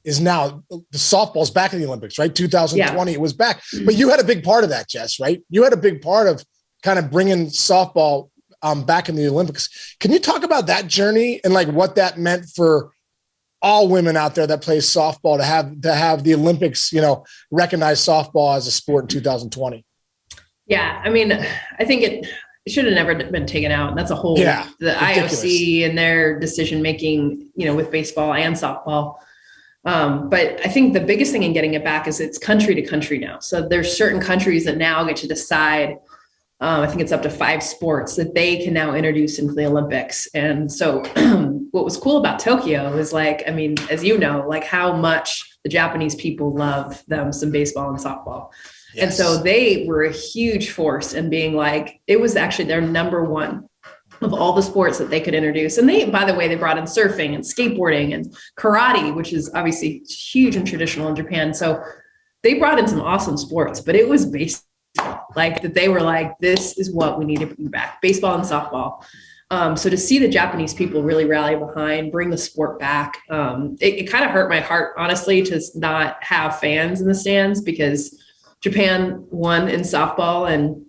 is now the softball's back in the Olympics, right? 2020, it was back, but you had a big part of that, Jess, right? You had a big part of kind of bringing softball back in the Olympics. Can you talk about that journey and like what that meant for all women out there that play softball to have the Olympics, you know, recognize softball as a sport in 2020? Yeah. I mean, I think it should have never been taken out. And that's a whole, the ridiculous. IOC and their decision-making, you know, with baseball and softball. But I think the biggest thing in getting it back is it's country to country now. So there's certain countries that now get to decide, I think it's up to 5 sports that they can now introduce into the Olympics. And so what was cool about Tokyo is like, I mean, as you know, like how much the Japanese people love them some baseball and softball. Yes. And so they were a huge force in being like, it was actually their number one of all the sports that they could introduce. And they, by the way, they brought in surfing and skateboarding and karate, which is obviously huge and traditional in Japan. So they brought in some awesome sports, but it was baseball. Like that they were like, this is what we need to bring back, baseball and softball. So to see the Japanese people really rally behind, bring the sport back, it kind of hurt my heart, honestly, to not have fans in the stands because Japan won in softball and,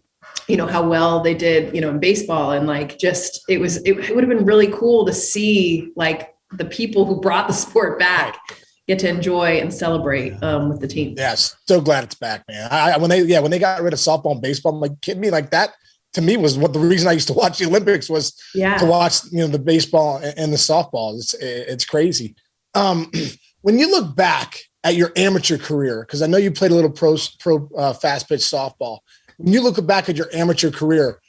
you know, how well they did, you know, in baseball. And like, just, it would have been really cool to see like the people who brought the sport back get to enjoy and celebrate with the team. Yes. So glad it's back, man. When they got rid of softball and baseball, I'm like, kidding me? Like that to me was what the reason I used to watch the Olympics was to watch, you know, the baseball and the softball. It's crazy. When you look back at your amateur career, because I know you played a little pro fast pitch softball. When you look back at your amateur career,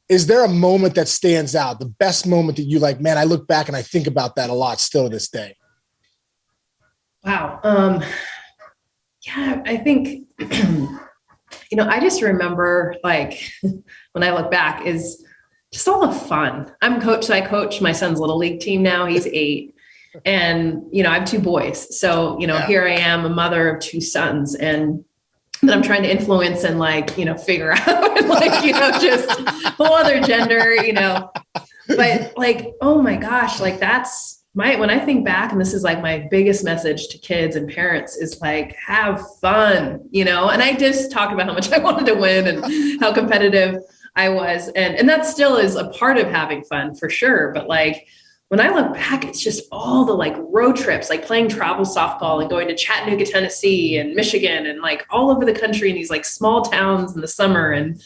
is there a moment that stands out? The best moment that you like, man, I look back and I think about that a lot still to this day. Wow. Yeah, I think, you know, I just remember like when I look back is just all the fun. So I coach my son's little league team now. He's 8 and, you know, I have 2 boys. So, you know, here I am, a mother of 2 sons and that I'm trying to influence and like, you know, figure out and like, you know, just whole other gender, you know, but like, oh my gosh, like that's, when I think back, and this is like my biggest message to kids and parents is like, have fun, you know? And I just talked about how much I wanted to win and how competitive I was. And that still is a part of having fun for sure. But like, when I look back, it's just all the like road trips, like playing travel softball and going to Chattanooga, Tennessee and Michigan and like all over the country in these like small towns in the summer and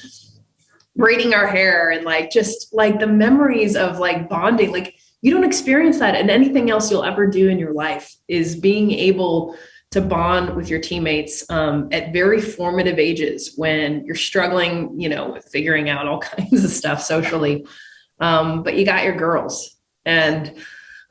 braiding our hair and like, just like the memories of like bonding, like, you don't experience that in anything else you'll ever do in your life is being able to bond with your teammates at very formative ages when you're struggling, you know, with figuring out all kinds of stuff socially. But you got your girls and,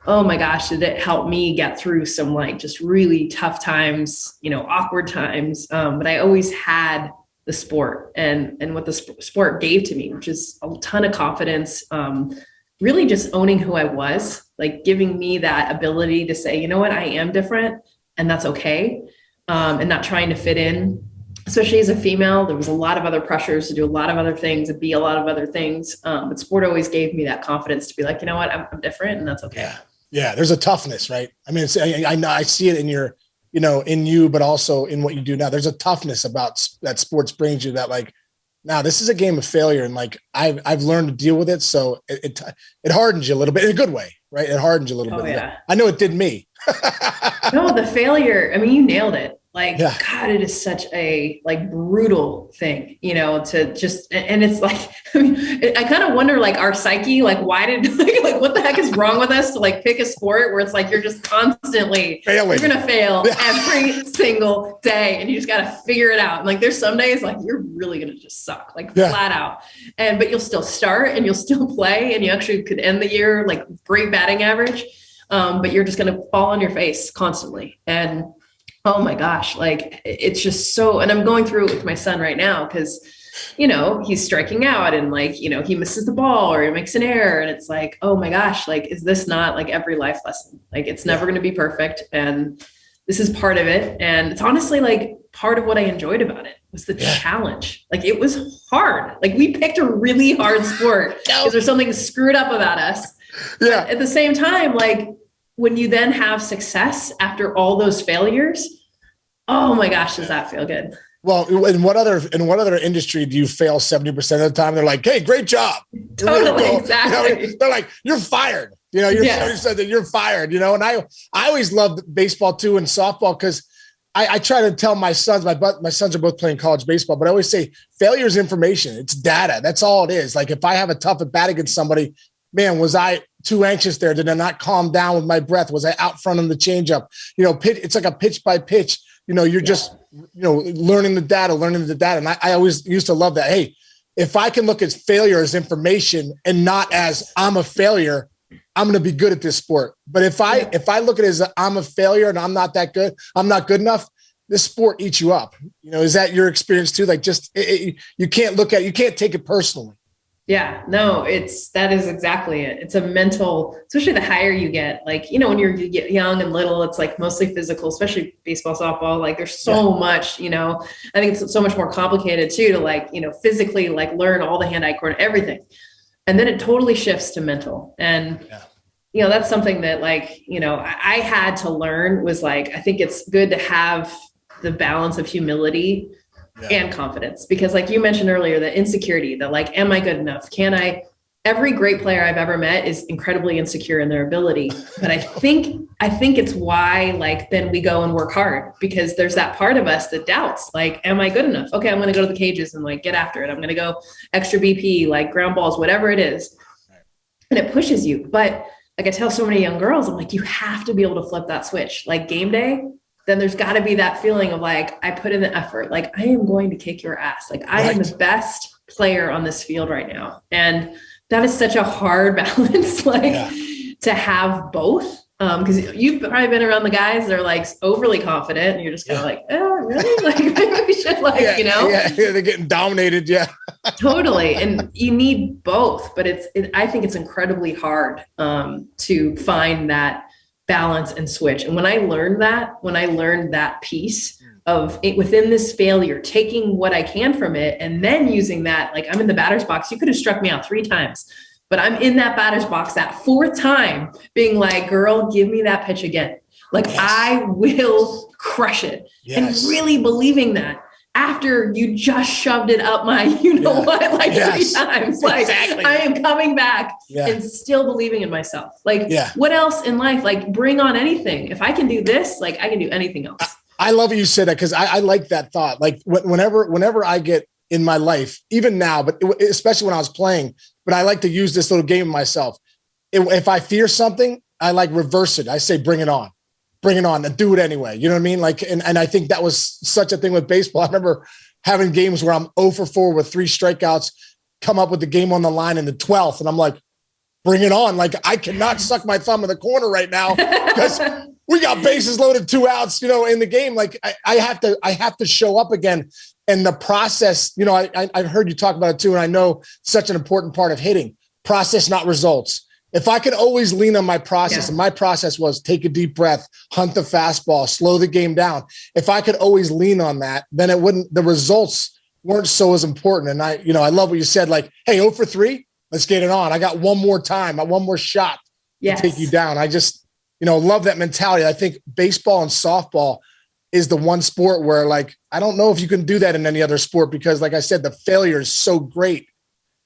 oh my gosh, did it help me get through some like just really tough times, you know, awkward times. But I always had the sport and what the sport gave to me, which is a ton of confidence, really just owning who I was, like giving me that ability to say, you know what, I am different and that's okay. And not trying to fit in, especially as a female, there was a lot of other pressures to do a lot of other things and be a lot of other things. But sport always gave me that confidence to be like, you know what, I'm different and that's okay. Yeah. There's a toughness, right? I mean, I know I see it in your, you know, in you, but also in what you do now. There's a toughness about that sports brings you that like, now this is a game of failure. And like, I've learned to deal with it. So it hardens you a little bit in a good way, right? It hardens you a little bit. Yeah. I know it did me. No, the failure. I mean, you nailed it. Like, Yeah. God, it is such a like brutal thing, you know, to just, and it's like, I mean, I kind of wonder like our psyche, like why did, like what the heck is wrong with us to like pick a sport where it's like, you're just constantly failing. You're going to fail every single day and you just got to figure it out. And like, there's some days like you're really going to just suck, like flat out. But you'll still start and you'll still play and you actually could end the year like great batting average. But you're just going to fall on your face constantly. And oh my gosh, like it's just so, and I'm going through it with my son right now because, you know, he's striking out and like, you know, he misses the ball or he makes an error. And it's like, oh my gosh, like, is this not like every life lesson? Like it's never going to be perfect. And this is part of it. And it's honestly like part of what I enjoyed about it was the challenge. Like it was hard. Like we picked a really hard sport because there's something screwed up about us. Yeah. But at the same time, like, when you then have success after all those failures, oh my gosh, does that feel good? Well, in what other industry do you fail 70% of the time? They're like, hey, great job. Totally, exactly. You know, they're like, you're fired. You know, you're said that you're fired, you know, and I always loved baseball too and softball because I try to tell my sons, my sons are both playing college baseball, but I always say failure is information. It's data. That's all it is. Like if I have a tough at bat against somebody, man, was I too anxious there? Did I not calm down with my breath? Was I out front on the changeup? You know, it's like a pitch by pitch. You know, you're just, you know, learning the data. And I always used to love that. Hey, if I can look at failure as information and not as I'm a failure, I'm going to be good at this sport. But if I look at it as I'm a failure and I'm not that good, I'm not good enough, this sport eats you up. You know, is that your experience too? Like just, you can't take it personally. Yeah, no, that is exactly it. It's a mental, especially the higher you get, like, you know, when you get young and little, it's like mostly physical, especially baseball, softball, like there's so much, you know, I think it's so much more complicated too, to like, you know, physically like learn all the hand-eye coordination, everything. And then it totally shifts to mental. And, you know, that's something that like, you know, I had to learn was like, I think it's good to have the balance of humility and confidence, because like you mentioned earlier, the insecurity, that like, am I good enough? Every great player I've ever met is incredibly insecure in their ability. But I think it's why like, then we go and work hard, because there's that part of us that doubts, like, am I good enough? Okay. I'm going to go to the cages and like get after it. I'm going to go extra BP, like ground balls, whatever it is. And it pushes you. But like I tell so many young girls, I'm like, you have to be able to flip that switch. Like game day, then there's got to be that feeling of like, I put in the effort, like I am going to kick your ass. Like I am the best player on this field right now. And that is such a hard balance, like to have both. Because you've probably been around the guys that are like overly confident and you're just kind of like, oh, really? Like maybe we should like, you know? Yeah, they're getting dominated. Yeah. Totally. And you need both, but I think it's incredibly hard to find that balance and switch. And when I learned that piece of it within this failure, taking what I can from it and then using that, like I'm in the batter's box, you could have struck me out 3 times, but I'm in that batter's box that 4th time being like, girl, give me that pitch again. Like I will crush it. And really believing that after you just shoved it up my, you know what, like 3 times, like I am coming back and still believing in myself. Like what else in life, like bring on anything. If I can do this, like I can do anything else. I love that you said that, because I like that thought. Like whenever I get in my life, even now, but especially when I was playing, but I like to use this little game of myself. If I fear something, I like reverse it. I say, bring it on and do it anyway. You know what I mean? Like, and I think that was such a thing with baseball. I remember having games where I'm 0 for 4 with 3 strikeouts, come up with the game on the line in the 12th. And I'm like, bring it on. Like I cannot suck my thumb in the corner right now because we got bases loaded, 2 outs, you know, in the game. Like I have to show up again. And the process, you know, I've heard you talk about it too. And I know such an important part of hitting: process, not results. If I could always lean on my process, and my process was take a deep breath, hunt the fastball, slow the game down. If I could always lean on that, then the results weren't so as important. And I love what you said, like, hey, 0 for 3, let's get it on. I got one more time, one more shot to take you down. I just, love that mentality. I think baseball and softball is the one sport where, like, I don't know if you can do that in any other sport, because like I said, the failure is so great.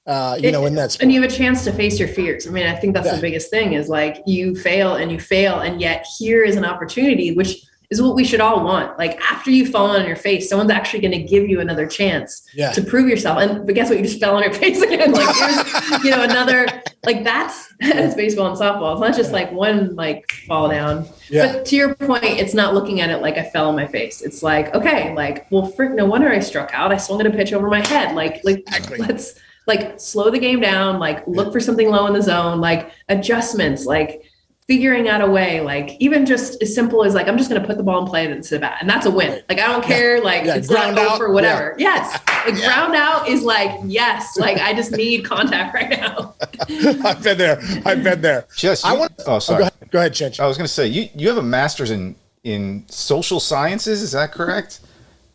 in that sport. And you have a chance to face your fears. I mean, I think that's the biggest thing is like you fail, and yet here is an opportunity, which is what we should all want. Like after you fall on your face, someone's actually going to give you another chance to prove yourself. But guess what? You just fell on your face again. Like, another, like that's baseball and softball. It's not just like one, like fall down. Yeah. But to your point, it's not looking at it like I fell on my face. It's like, okay, like, well, frick, no wonder I struck out. I swung at a pitch over my head. Like exactly. Let's like slow the game down, like look for something low in the zone, like adjustments, like figuring out a way, like even just as simple as like, I'm just going to put the ball in play and sit back. And that's a win. Like, I don't care. Like it's ground not over, whatever. Yes. Like ground out is like, yes. Like I just need contact right now. I've been there. Jess, sorry. Go ahead, Chinch. I was going to say, you have a master's in social sciences. Is that correct?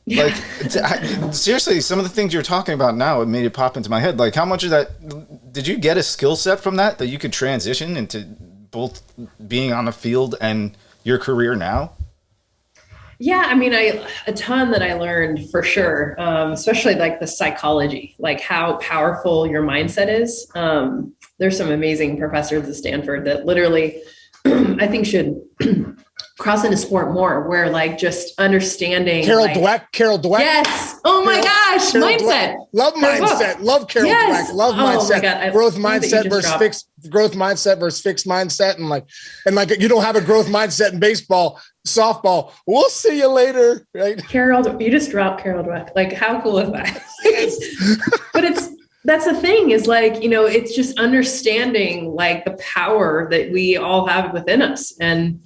Yeah. Like seriously, some of the things you're talking about now, it made it pop into my head. Like how much of that, did you get a skill set from that you could transition into both being on the field and your career now? Yeah, I mean, a ton that I learned for sure, especially like the psychology, like how powerful your mindset is. There's some amazing professors at Stanford that literally I think should cross into sport more, where like just understanding Carol Dweck. Yes. Oh my gosh. Mindset. Love mindset. Love Carol Dweck. Love mindset. My God. Growth mindset versus fixed mindset. And like you don't have a growth mindset in baseball, softball. We'll see you later. Right. You just dropped Carol Dweck. Like how cool is that? But that's the thing is like, it's just understanding like the power that we all have within us. And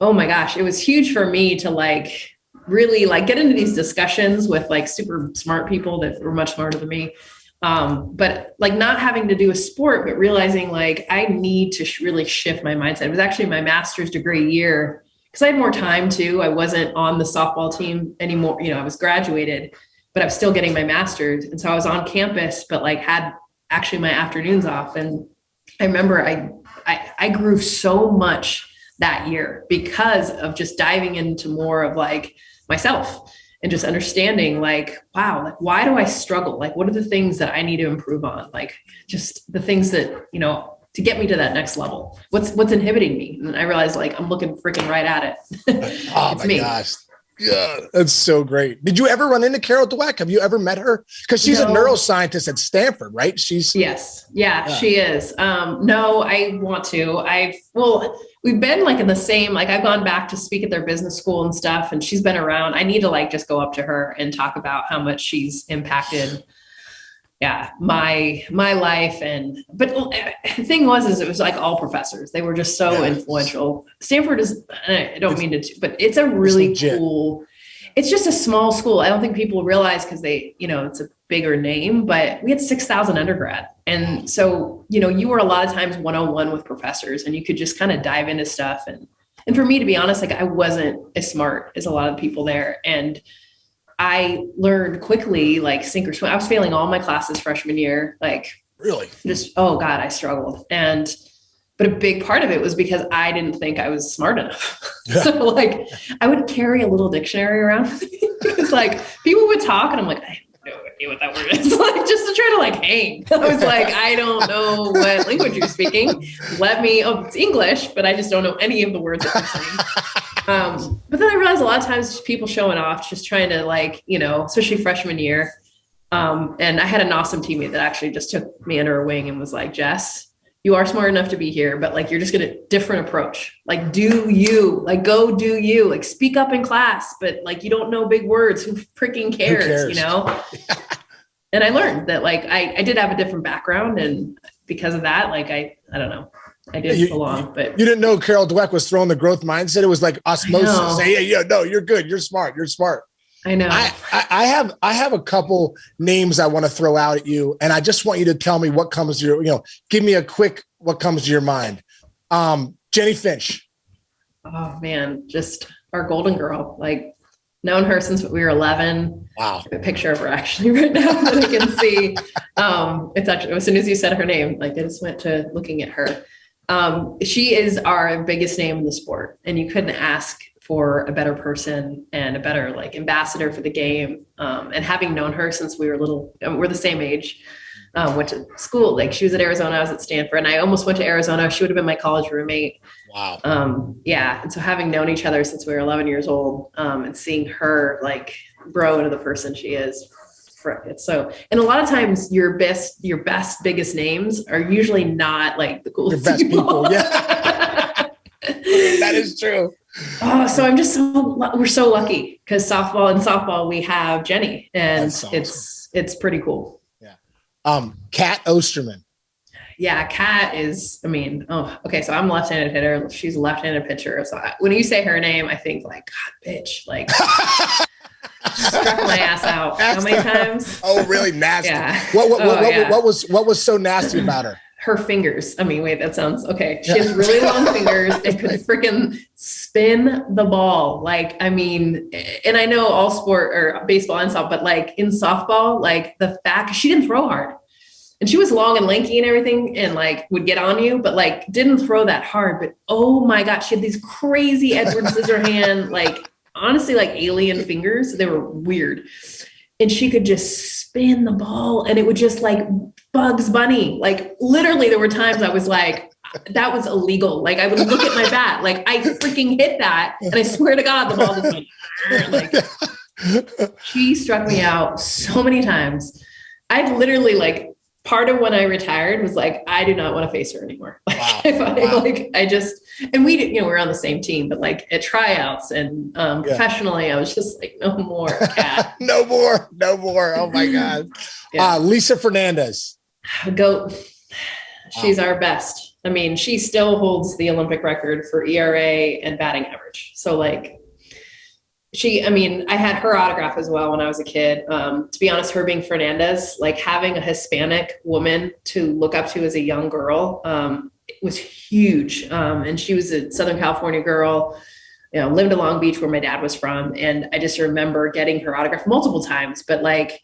oh my gosh, it was huge for me to like really like get into these discussions with like super smart people that were much smarter than me. But like not having to do a sport, but realizing like I need to really shift my mindset. It was actually my master's degree year because I had more time too. I wasn't on the softball team anymore. I was graduated, but I was still getting my master's. And so I was on campus, but like had actually my afternoons off. And I remember I grew so much that year because of just diving into more of like myself and just understanding like, wow, like why do I struggle? Like, what are the things that I need to improve on? Like just the things that, to get me to that next level, what's inhibiting me? And I realized like, I'm looking freaking right at it. Oh my gosh. Yeah, that's so great. Did you ever run into Carol Dweck? Have you ever met her? Because she's a neuroscientist at Stanford, right? Yes. Yeah, she is. No, I want to. We've been like in the same, like I've gone back to speak at their business school and stuff, and she's been around. I need to like just go up to her and talk about how much she's impacted my life. But the thing was it was like all professors. They were just so influential. Stanford is, I don't mean to, but it's a really cool, it's just a small school. I don't think people realize because they, it's a bigger name, but we had 6,000 undergrad. And so, you were a lot of times one-on-one with professors and you could just kind of dive into stuff. And for me, to be honest, like I wasn't as smart as a lot of people there. And I learned quickly, like sink or swim. I was failing all my classes freshman year. Like really just, oh God, I struggled. But a big part of it was because I didn't think I was smart enough. So like I would carry a little dictionary around with me because like people would talk and I'm like, I have no idea what that word is. Like just to try to like hang. I was like, I don't know what language you're speaking. It's English, but I just don't know any of the words that you're saying. But then I realized a lot of times people showing off, just trying to like, especially freshman year. And I had an awesome teammate that actually just took me under her wing and was like, Jess, you are smart enough to be here, but like, you're just going to different approach. Like, do you like, go do you like speak up in class, but like, you don't know big words. Who freaking cares? And I learned that like, I did have a different background. And because of that, like, I don't know. I did belong, but you didn't know Carol Dweck was throwing the growth mindset. It was like osmosis. Hey, no, you're good. You're smart. You're smart. I know. I have a couple names I want to throw out at you, and I just want you to tell me what comes to your, give me a quick what comes to your mind. Jenny Finch. Oh man, just our golden girl. Like known her since we were 11. Wow. I have a picture of her actually right now that I can see. It's actually as soon as you said her name, like I just went to looking at her. She is our biggest name in the sport, and you couldn't ask for a better person and a better like ambassador for the game. And having known her since we were little, we're the same age. went to school. Like she was at Arizona, I was at Stanford, and I almost went to Arizona. She would have been my college roommate. Wow. Yeah. And so having known each other since we were 11 years old, and seeing her like grow into the person she is, it's so, and a lot of times your best, biggest names are usually not like the coolest best people. Yeah. That is true. Oh, so we're so lucky because in softball we have Jenny, and awesome. It's pretty cool. Yeah. Kat Osterman. Yeah, Kat is, okay, so I'm left-handed hitter. She's a left-handed pitcher. So when you say her name, I think like, God, bitch, like struck my ass out. How many times? Oh, really nasty. Yeah. What was so nasty about her? Her fingers. Wait, that sounds okay. She has really long fingers and could freaking spin the ball. And I know all sport or baseball and softball, but like in softball, like the fact she didn't throw hard. And she was long and lanky and everything and like would get on you, but like didn't throw that hard. But oh my God, she had these crazy Edward Scissorhand, like honestly, like alien fingers. They were weird. And she could just spin the ball and it would just like Bugs Bunny. Like literally there were times I was like, that was illegal. Like I would look at my bat, like I freaking hit that. And I swear to God, the ball just went like, she struck me out so many times. I'd literally like, part of when I retired was like, I do not want to face her anymore. Wow. And we did, we're on the same team, but like at tryouts and professionally, I was just like, no more, Kat. no more. Oh my God. Yeah. Lisa Fernandez. GOAT. She's our best. She still holds the Olympic record for ERA and batting average. So like, I had her autograph as well when I was a kid. To be honest, her being Fernandez, like having a Hispanic woman to look up to as a young girl, was huge. And she was a Southern California girl, lived in Long Beach where my dad was from. And I just remember getting her autograph multiple times, but like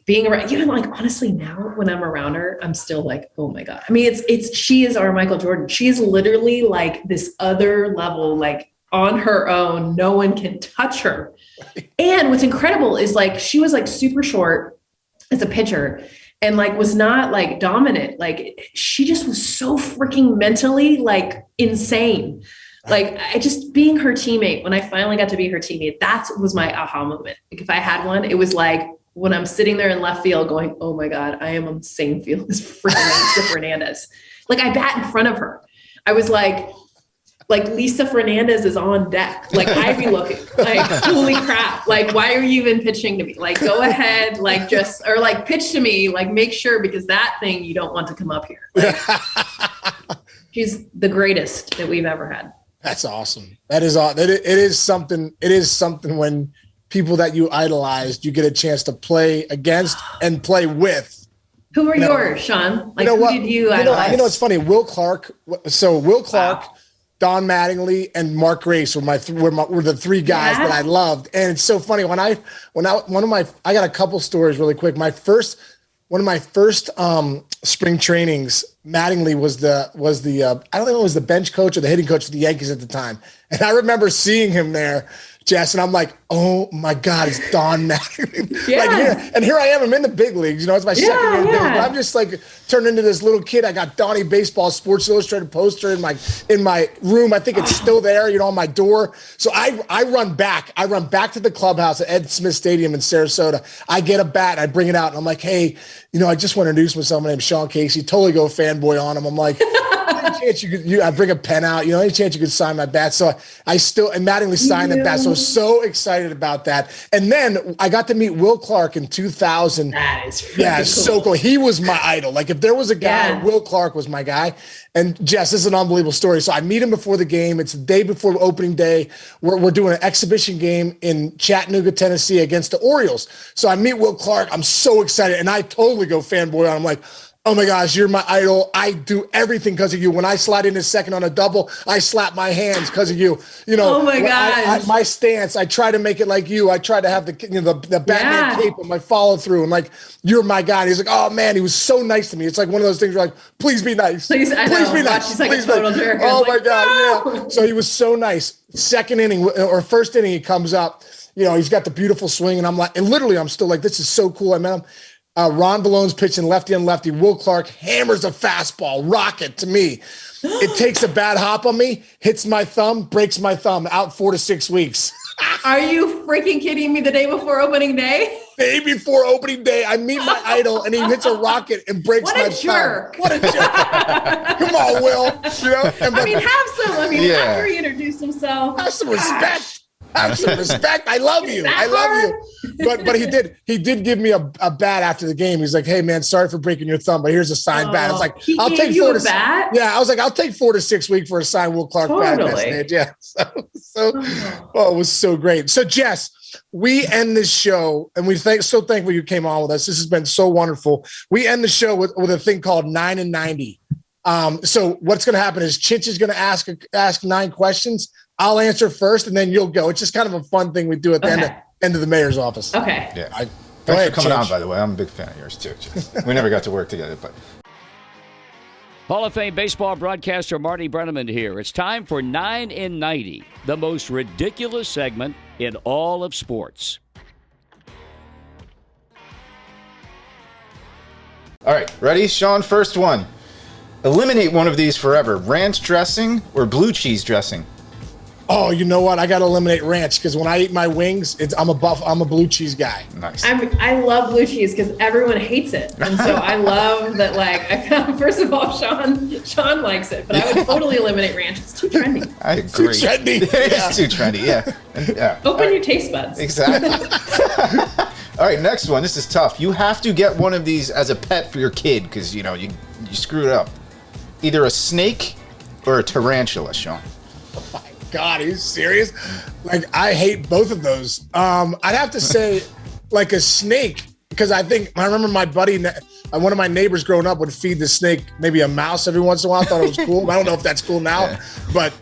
being around, even like honestly now when I'm around her, I'm still like, oh my God. She is our Michael Jordan. She is literally like this other level, like on her own, no one can touch her. And what's incredible is like, she was like super short as a pitcher and like, was not like dominant. Like she just was so freaking mentally like insane. Like being her teammate, when I finally got to be her teammate, that was my aha moment. Like if I had one, it was like when I'm sitting there in left field going, oh my God, I am on the same field as freaking Lisa Fernandez. Like I bat in front of her. I was like Lisa Fernandez is on deck. Like I'd be looking like, holy crap. Like, why are you even pitching to me? Like, go ahead, like or like pitch to me, like make sure, because that thing, you don't want to come up here. Like, she's the greatest that we've ever had. That's awesome. That is all. It is something when people that you idolized, you get a chance to play against and play with. Who were yours, Sean? Like, who did you idolize? It's funny. Will Clark. So Will Clark, wow. Don Mattingly, and Mark Grace were the three guys that I loved. And it's so funny I got a couple stories really quick. One of my first spring trainings, Mattingly was the I don't know if it was the bench coach or the hitting coach for the Yankees at the time. And I remember seeing him there, Jess, and I'm like, oh my God, it's Don Mattingly. Yeah. Here I am. I'm in the big leagues. It's my second year in the big league. But I'm just like turned into this little kid. I got Donnie Baseball Sports Illustrated poster in my room. I think it's still there, on my door. So I run back. I run back to the clubhouse at Ed Smith Stadium in Sarasota. I get a bat and I bring it out and I'm like, hey, I just want to introduce myself. My name's Sean Casey. Totally go fanboy on him. I'm like, any chance I bring a pen out, any chance you could sign my bat. So and Mattingly signed that bat. So I was so excited about that. And then I got to meet Will Clark in 2000. That is cool. So cool. He was my idol. Like if there was a guy, Will Clark was my guy. And Jess, this is an unbelievable story. So I meet him before the game. It's the day before opening day. We're doing an exhibition game in Chattanooga, Tennessee against the Orioles. So I meet Will Clark. I'm so excited. And I totally go fanboy on him. I'm like, oh my gosh, you're my idol. I do everything because of you. When I slide into second on a double, I slap my hands because of you. Oh my gosh. My stance, I try to make it like you. I try to have the Batman cape and my follow through. And like, you're my guy. And he's like, oh man, he was so nice to me. It's like one of those things where like, please be nice. Please be nice. She's like a total jerk. Oh my God. No. Yeah. So he was so nice. Second inning or first inning, he comes up, he's got the beautiful swing. And I'm like, and literally I'm still like, this is so cool. I met him. Ron Ballone's pitching lefty on lefty. Will Clark hammers a fastball, rocket to me. It takes a bad hop on me, hits my thumb, breaks my thumb, out 4 to 6 weeks. Are you freaking kidding me? The day before opening day? Day before opening day, I meet my idol and he hits a rocket and breaks my thumb. What a jerk. Come on, Will. You know? After he introduced himself. Have some respect. Have some respect. I love you. I love you. But he did give me a bat after the game. He's like, hey man, sorry for breaking your thumb, but here's a signed bat. I was like, I'll take 4 to 6. Yeah, I was like, I'll take 4 to 6 weeks for a signed Will Clark bat at that stage. Yeah. It was so great. So Jess, we end this show, and so thankful you came on with us. This has been so wonderful. We end the show with a thing called 9 and 90. So what's going to happen is Chich is going to ask 9 questions. I'll answer first, and then you'll go. It's just kind of a fun thing we do at the end of the mayor's office. Okay. Yeah. Thanks for coming on, by the way. I'm a big fan of yours, too. We never got to work together, but. Hall of Fame baseball broadcaster Marty Brenneman here. It's time for 9 in 90, the most ridiculous segment in all of sports. All right, ready? Sean, first one. Eliminate one of these forever. Ranch dressing or blue cheese dressing? Oh, you know what? I got to eliminate ranch because when I eat my wings, I'm a blue cheese guy. Nice. I love blue cheese because everyone hates it, and so I love that. Like, first of all, Sean likes it, but I would totally eliminate ranch. It's too trendy. I agree. Too trendy. It's too trendy. Yeah. Open your taste buds. Exactly. All right, next one. This is tough. You have to get one of these as a pet for your kid because you screwed up. Either a snake or a tarantula, Sean. Oh my God, are you serious? Like, I hate both of those. I'd have to say like a snake because I remember my buddy, one of my neighbors growing up would feed the snake maybe a mouse every once in a while. I thought it was cool. I don't know if that's cool now, but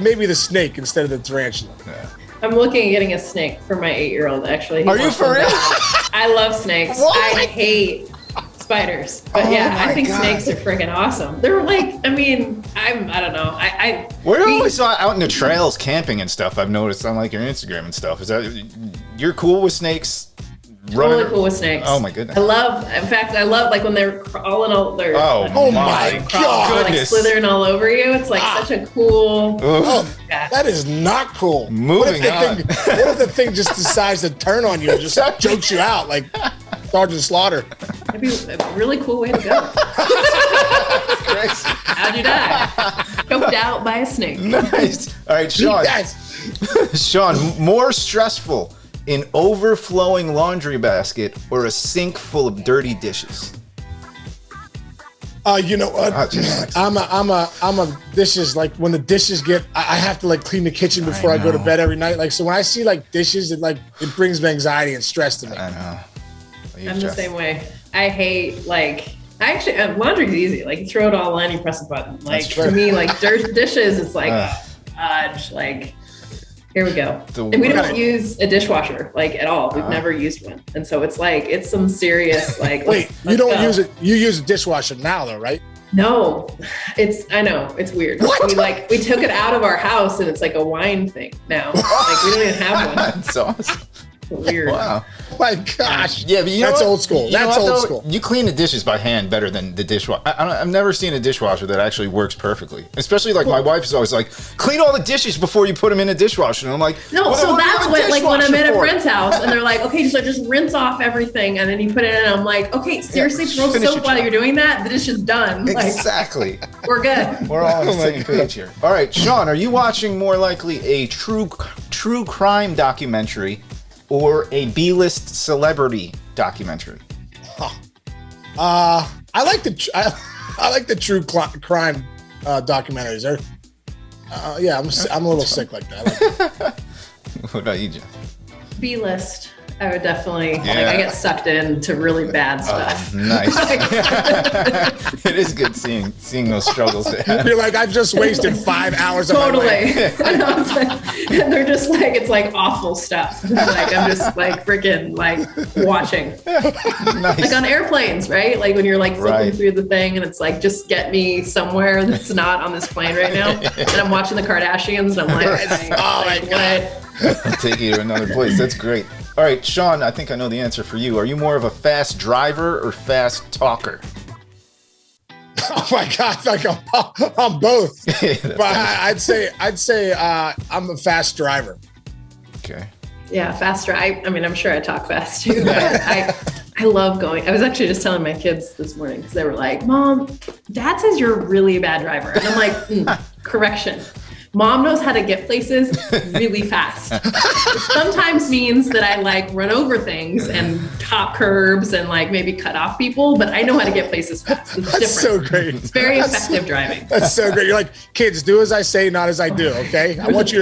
maybe the snake instead of the tarantula. Yeah. I'm looking at getting a snake for my 8-year-old, actually. Are you for real? I love snakes. What? I hate spiders. But I think snakes are freaking awesome. They're like, I don't know. We're always out in the trails camping and stuff. I've noticed on like your Instagram and stuff. Is that you're cool with snakes? Totally cool with snakes. Oh my goodness. I love like when they're crawling they're my God, like slithering all over you. It's like such a cool. That is not cool. Moving on. What if the thing just decides to turn on you and just jokes you out like Sergeant Slaughter? That'd be a really cool way to go. How'd you die? Choked out by a snake. Nice. All right, Sean. Sean, more stressful, an overflowing laundry basket or a sink full of dirty dishes? You know what? I'm a dishes, like when the dishes I have to like clean the kitchen before I go to bed every night. Like, so when I see like dishes, it brings me anxiety and stress to me. I know. I'm the same way. I hate laundry's easy. Like you throw it all in, you press a button. Like for me, like dirt dishes, it's like, like here we go. And we don't use a dishwasher like at all. We've never used one, and so it's like it's some serious like. Wait, you don't use it? You use a dishwasher now, though, right? No, I know it's weird. What? We took it out of our house, and it's like a wine thing now. Like we don't even have one. That's awesome. Weird. Wow. My gosh. Yeah, but that's old school. That's old school. You clean the dishes by hand better than the dishwasher. I've never seen a dishwasher that actually works perfectly. Especially like my wife is always like, clean all the dishes before you put them in a dishwasher. And I'm like, no. So that's what like when I'm at a friend's house and they're like, okay, just rinse off everything and then you put it in. And I'm like, okay, seriously, throw soap while you're doing that. The dish is done. Exactly. Like, we're good. We're all on the same page here. All right, Sean, are you watching more likely a true crime documentary or a B-list celebrity documentary? I like the true crime documentaries. I'm a little sick like that. What about you, Jess? B-list. I would definitely I get sucked into really bad stuff. Nice. It is good seeing those struggles. You're like, I've just wasted 5 hours of my life. And they're just like, it's like awful stuff. Like I'm just like freaking like watching. Nice. Like on airplanes, right? Like when you're like flipping through the thing and it's like, just get me somewhere that's not on this plane right now. And I'm watching the Kardashians and I'm like, what? I'll take you to another place. That's great. All right, Sean, I think I know the answer for you. Are you more of a fast driver or fast talker? Oh my God, like I'm both. But I'd say I'm a fast driver. Okay. Yeah, fast drive. I mean, I'm sure I talk fast too, but I love going. I was actually just telling my kids this morning because they were like, Mom, Dad says you're a really bad driver. And I'm like, correction. Mom knows how to get places really fast. Which sometimes means that I like run over things and top curbs and like maybe cut off people, but I know how to get places fast. It's That's different. so great. It's very effective driving. That's so great. You're like, kids, do as I say, not as I do. Okay. I want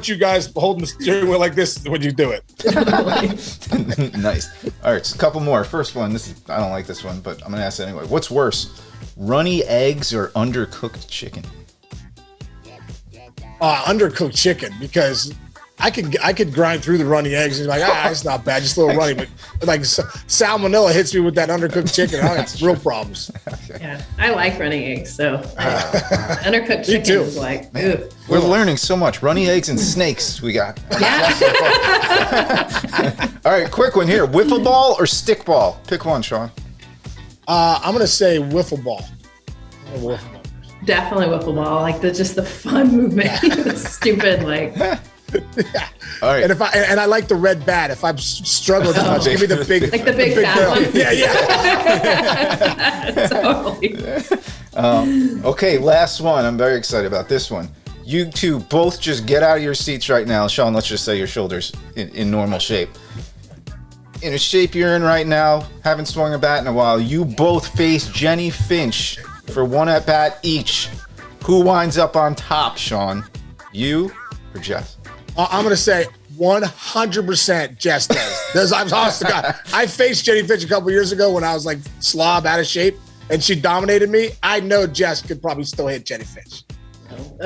you guys holding the steering wheel like this when you do it. Nice. All right, so a couple more. First one, I don't like this one, but I'm gonna ask it anyway. What's worse, runny eggs or undercooked chicken? Undercooked chicken, because I could grind through the runny eggs and be like, it's not bad, just a little runny. But like salmonella hits me with that undercooked chicken, I got real problems. Okay. Yeah, I like running eggs, so undercooked chicken is like, man, we're learning so much. Runny eggs and snakes we got. Yeah. All right, quick one here. Wiffle ball or stick ball? Pick one, Sean. I'm gonna say wiffle ball. Definitely wiffle ball, like just the fun movement, stupid like. Yeah. All right. And I like the red bat. If I'm struggling too much, give me the big, like the big fat one. Yeah. Totally. Okay, last one. I'm very excited about this one. You two both just get out of your seats right now. Sean, let's just say your shoulders in normal shape. In a shape you're in right now, haven't swung a bat in a while, you both face Jenny Finch for one at bat each. Who winds up on top, Sean? You or Jess? I'm going to say 100% Jess does. I'm honest to God. I faced Jenny Finch a couple years ago when I was like slob, out of shape, and she dominated me. I know Jess could probably still hit Jenny Finch.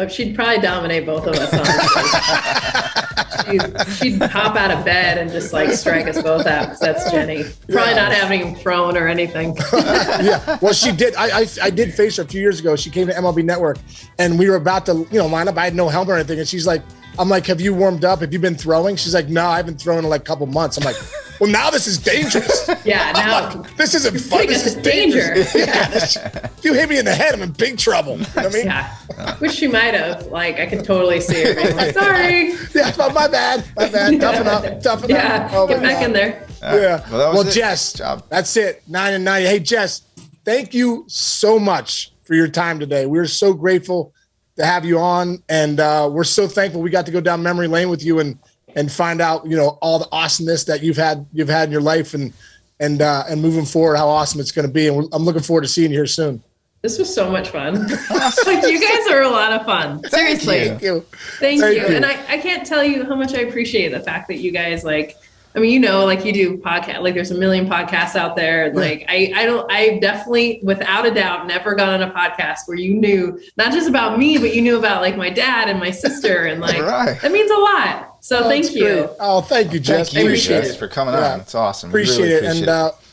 She'd probably dominate both of us. She'd hop out of bed and just like strike us both out, because that's Jenny. Probably not having him thrown or anything. Yeah, well, she did. I did face her a few years ago. She came to MLB Network, and we were about to line up. I had no helmet or anything, and she's like, I'm like, have you warmed up? Have you been throwing? She's like, no, I haven't thrown in like a couple months. I'm like, well, now this is dangerous. Yeah, now like, this isn't fun. This is danger. Yeah, you hit me in the head, I'm in big trouble. You know what I mean? Yeah, which she might have. Like, I could totally see her being like, sorry. Yeah, my bad. Toughen up. Yeah, oh, get back in there. Yeah. Well, Jess, that's it. 9 and 90. Hey, Jess, thank you so much for your time today. We're so grateful to have you on, and we're so thankful we got to go down memory lane with you and find out all the awesomeness that you've had in your life, and moving forward, how awesome it's going to be. And I'm looking forward to seeing you here soon. This was so much fun. Like, you guys are a lot of fun. Seriously. Thank you. Thank you. And I can't tell you how much I appreciate the fact that you guys like you do podcast, like there's a million podcasts out there. And like, I definitely, without a doubt, never got on a podcast where you knew not just about me, but you knew about like my dad and my sister, and like, that means a lot. So thank you. Great. Oh, thank you, Jess. Thank you, Jess, for coming on. It's awesome. Appreciate it.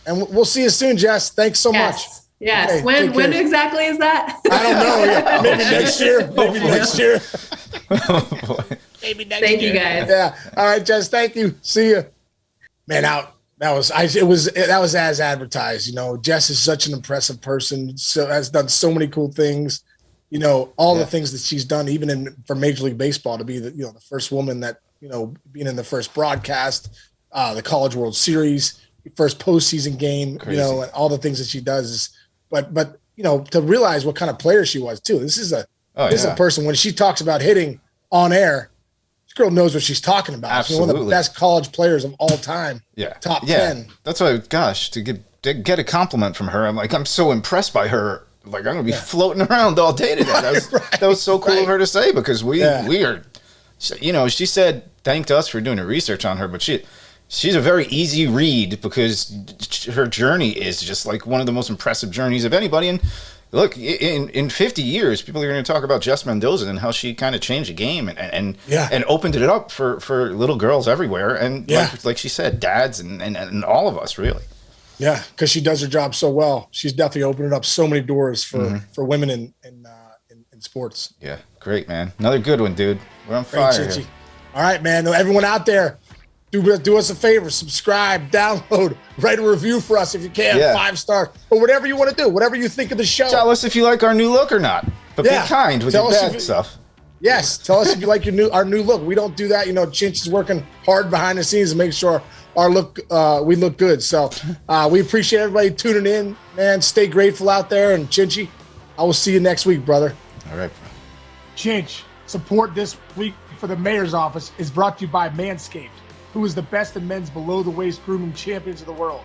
And we'll see you soon, Jess. Thanks so much. Yes. Okay, when exactly is that? I don't know. Yeah. Maybe next year. Oh, boy. Maybe next year. Thank you, guys. Yeah. All right, Jess. Thank you. See you. Man, that was as advertised. Jess is such an impressive person. So has done so many cool things. The things that she's done, even for Major League Baseball, to be the first woman that being in the first broadcast, the College World Series, first postseason game. Crazy. And all the things that she does. But to realize what kind of player she was too. This is a person, when she talks about hitting on air, this girl knows what she's talking about. Absolutely. She's one of the best college players of all time. Yeah. Top 10. That's why, gosh, to get a compliment from her, I'm so impressed by her. Like, I'm going to be floating around all day today. That was so cool of her to say, because we are, she said, thanked us for doing the research on her, but she's a very easy read, because her journey is just like one of the most impressive journeys of anybody. And look, in 50 years, people are going to talk about Jess Mendoza and how she kind of changed the game and opened it up for little girls everywhere. And like she said, dads and all of us, really. Yeah, because she does her job so well. She's definitely opened up so many doors for women in sports. Yeah, great, man. Another good one, dude. We're on fire here. All right, man. Everyone out there, do us a favor. Subscribe, download, write a review for us if you can. 5 stars or whatever you want to do. Whatever you think of the show. Tell us if you like our new look or not. But be kind with your bad stuff. Yes. Tell us if you like our new look. We don't do that. Chinch is working hard behind the scenes to make sure we look good. So we appreciate everybody tuning in, man. Stay grateful out there. And Chinchy, I will see you next week, brother. All right. Chinch, support this week for the mayor's office is brought to you by Manscaped, who is the best in men's below-the-waist grooming champions of the world.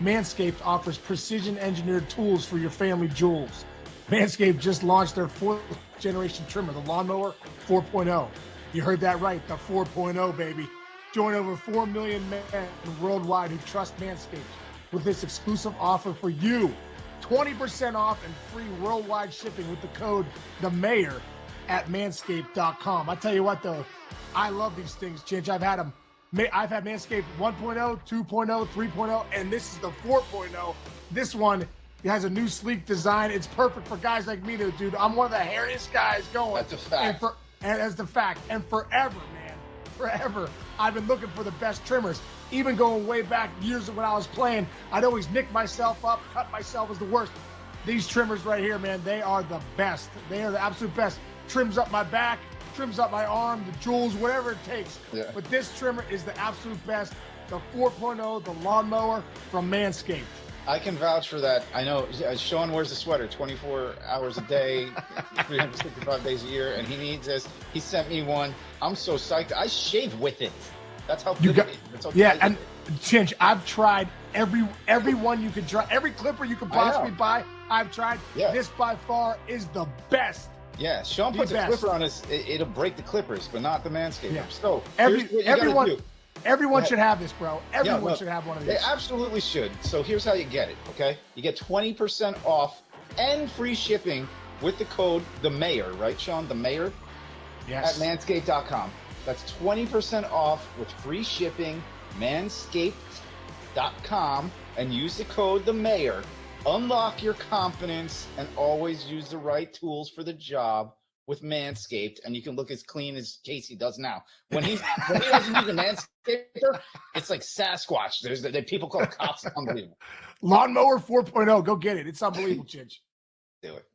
Manscaped offers precision-engineered tools for your family jewels. Manscaped just launched their 4th-generation trimmer, the Lawnmower 4.0. You heard that right, the 4.0, baby. Join over 4 million men worldwide who trust Manscaped with this exclusive offer for you. 20% off and free worldwide shipping with the code THEMAYOR at manscaped.com. I tell you what, though, I love these things, Chinch. I've had Manscaped 1.0, 2.0, 3.0, and this is the 4.0. This one has a new sleek design. It's perfect for guys like me, dude. I'm one of the hairiest guys going. That's a fact. And that's the fact. And forever, man, forever, I've been looking for the best trimmers. Even going way back years when I was playing, I'd always nick myself up, cut myself as the worst. These trimmers right here, man, they are the best. They are the absolute best. Trims up my back, trims up my arm, the jewels, whatever it takes. Yeah. But this trimmer is the absolute best. The 4.0, the Lawnmower from Manscaped. I can vouch for that. I know Sean wears a sweater 24 hours a day, 365 days a year, and he needs this. He sent me one. I'm so psyched. I shave with it. That's how good it is. Yeah, and Chinch, I've tried every one you could try, every clipper you could possibly buy. I've tried. Yeah. This by far is the best. Yeah, Sean puts a clipper on us. It'll break the clippers, but not the Manscaped. Yeah. So everyone should have this, bro. Everyone should have one of these. They absolutely should. So here's how you get it, okay? You get 20% off and free shipping with the code THEMAYOR, right, Sean? The Mayor? Yes. At manscaped.com. That's 20% off with free shipping, manscaped.com, and use the code THEMAYOR. Unlock your confidence and always use the right tools for the job with Manscaped, and you can look as clean as Casey does now. When he doesn't use a Manscaper, it's like Sasquatch. There's people call it cops. Unbelievable. Lawnmower 4.0. Go get it. It's unbelievable, Chinch. Do it.